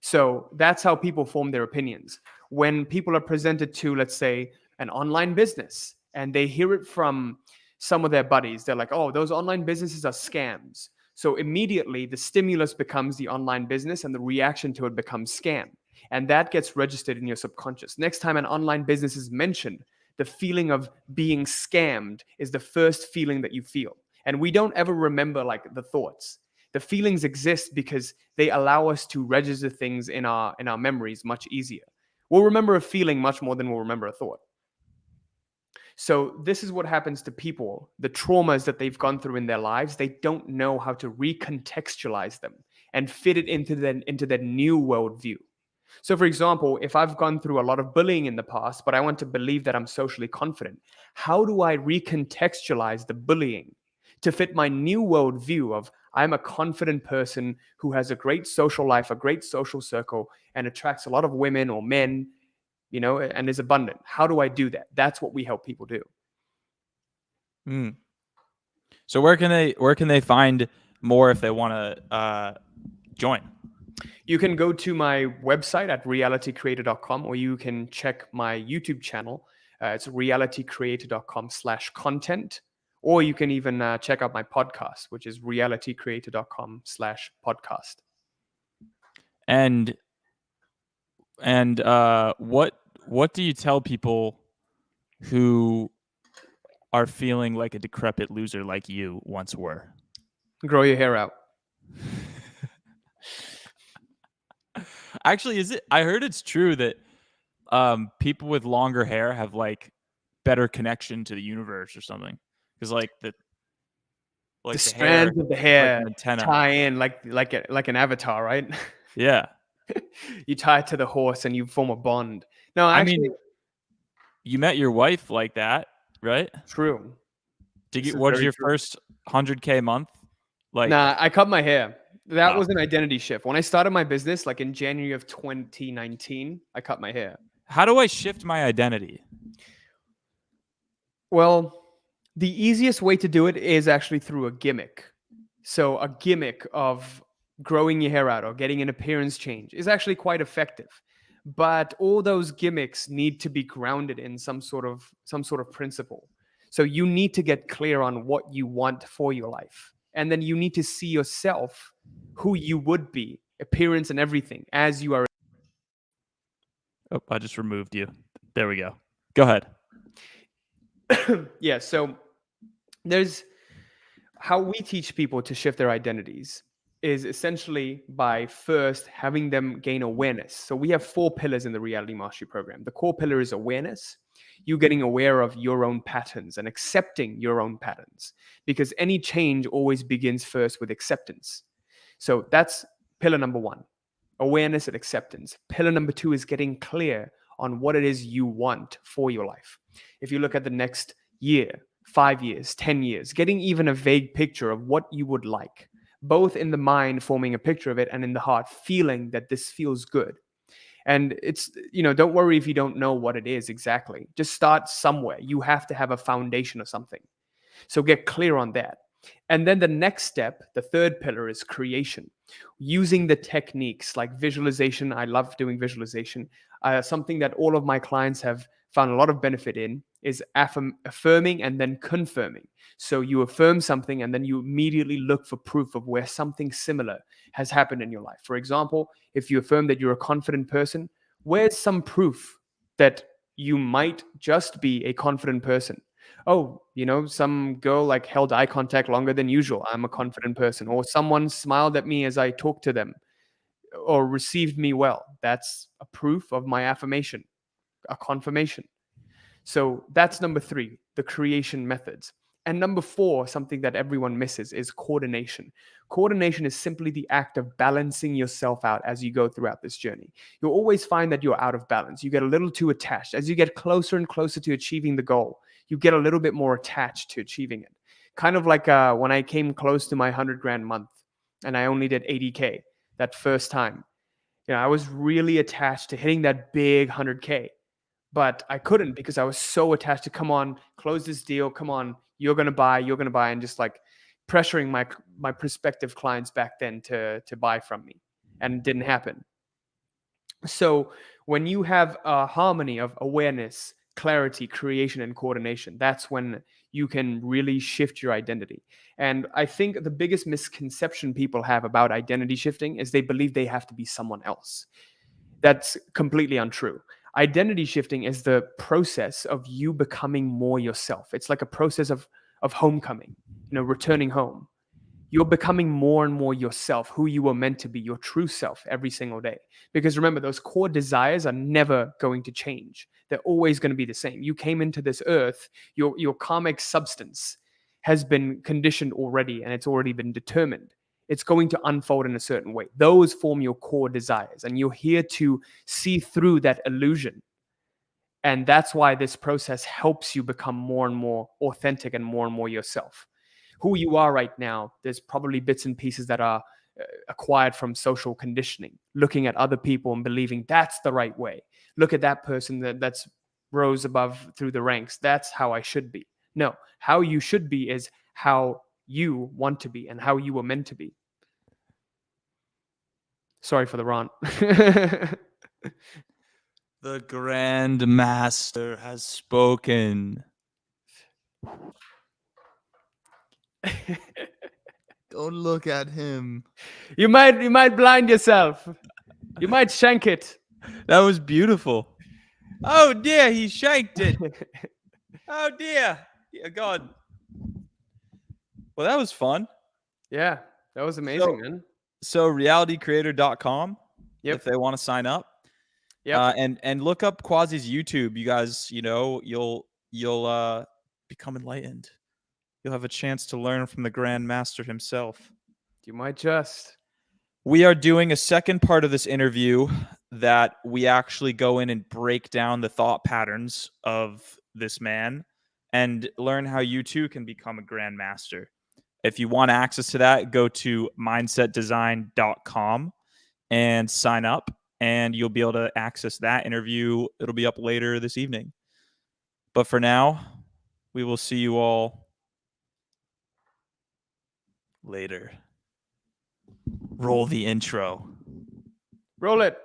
So that's how people form their opinions. When people are presented to, let's say, an online business, and they hear it from some of their buddies, they're like, oh, those online businesses are scams. So immediately the stimulus becomes the online business and the reaction to it becomes scam. And that gets registered in your subconscious. Next time an online business is mentioned, the feeling of being scammed is the first feeling that you feel. And we don't ever remember the thoughts. The feelings exist because they allow us to register things in our memories much easier. We'll remember a feeling much more than we'll remember a thought. So this is what happens to people, the traumas that they've gone through in their lives. They don't know how to recontextualize them and fit it into their new worldview. So for example, if I've gone through a lot of bullying in the past, but I want to believe that I'm socially confident, how do I recontextualize the bullying to fit my new worldview of I'm a confident person who has a great social life, a great social circle, and attracts a lot of women or men, and is abundant? How do I do that? That's what we help people do. So where can they find more if they want to join? You can go to my website at realitycreator.com, or you can check my YouTube channel. It's realitycreator.com/content, or you can even check out my podcast, which is realitycreator.com/podcast. And what do you tell people who are feeling like a decrepit loser like you once were? Grow your hair out. Actually, I heard it's true that people with longer hair have like better connection to the universe or something, because like the strands of the like hair an antenna. tie in like an avatar, right? Yeah. You tie it to the horse and you form a bond. No, I actually, mean, you met your wife like that, right? true. What's your first 100K month? Like, Nah, I cut my hair. That Oh. was an identity shift. When I started my business, like in January of 2019, I cut my hair. how do I shift my identity? Well, the easiest way to do it is actually through a gimmick. So a gimmick of growing your hair out or getting an appearance change is actually quite effective. But all those gimmicks need to be grounded in some sort of principle. So you need to get clear on what you want for your life. And then you need to see yourself who you would be, appearance and everything, as you are. Oh, I just removed you. There we go. Go ahead. Yeah, so there's how we teach people to shift their identities is essentially by first having them gain awareness. So we have 4 pillars in the Reality Mastery Program. The core pillar is awareness. You getting aware of your own patterns and accepting your own patterns, because any change always begins first with acceptance. So that's pillar number 1, awareness and acceptance. Pillar number 2 is getting clear on what it is you want for your life. If you look at the next year, 5 years, 10 years, getting even a vague picture of what you would like, both in the mind forming a picture of it and in the heart feeling that this feels good. And it's, don't worry if you don't know what it is exactly. Just start somewhere. You have to have a foundation or something. So get clear on that. And then the next step, the third pillar, is creation. Using the techniques like visualization. I love doing visualization. Something that all of my clients have found a lot of benefit in is affirming and then confirming. So you affirm something and then you immediately look for proof of where something similar has happened in your life. For example, if you affirm that you're a confident person, where's some proof that you might just be a confident person? Oh, some girl like held eye contact longer than usual. I'm a confident person. Or someone smiled at me as I talked to them or received me well. That's a proof of my affirmation, a confirmation. So that's number 3, the creation methods. And number 4, something that everyone misses, is coordination. Coordination is simply the act of balancing yourself out as you go throughout this journey. You'll always find that you're out of balance. You get a little too attached. As you get closer and closer to achieving the goal, you get a little bit more attached to achieving it. Kind of like when I came close to my 100 grand month and I only did 80K that first time. I was really attached to hitting that big 100K. But I couldn't because I was so attached to, come on, close this deal. Come on, you're going to buy, and just like pressuring my prospective clients back then to buy from me. And it didn't happen. So when you have a harmony of awareness, clarity, creation, and coordination, that's when you can really shift your identity. And I think the biggest misconception people have about identity shifting is they believe they have to be someone else. That's completely untrue. Identity shifting is the process of you becoming more yourself. It's like a process of homecoming, returning home. You're becoming more and more yourself, who you were meant to be, your true self, every single day. Because remember, those core desires are never going to change. They're always going to be the same. You came into this earth, your karmic substance has been conditioned already, and it's already been determined. It's going to unfold in a certain way. Those form your core desires, and you're here to see through that illusion. And that's why this process helps you become more and more authentic and more yourself. Who you are right now, there's probably bits and pieces that are acquired from social conditioning, looking at other people and believing that's the right way. Look at that person that's rose above through the ranks. That's how I should be. No, how you should be is how you want to be and how you were meant to be. Sorry for the rant. The Grand Master has spoken. Don't look at him. You might blind yourself. You might shank it. That was beautiful. Oh dear, he shanked it. Oh dear. Dear God. Well, that was fun. Yeah, that was amazing, man. So realitycreator.com Yep. if they want to sign up. Yep. And look up Quazi's YouTube. You guys, you'll become enlightened. You'll have a chance to learn from the Grand Master himself. You might just. We are doing a second part of this interview that we actually go in and break down the thought patterns of this man and learn how you too can become a Grand Master. If you want access to that, go to mindsetdesign.com and sign up, and you'll be able to access that interview. It'll be up later this evening. But for now, we will see you all later. Roll the intro. Roll it.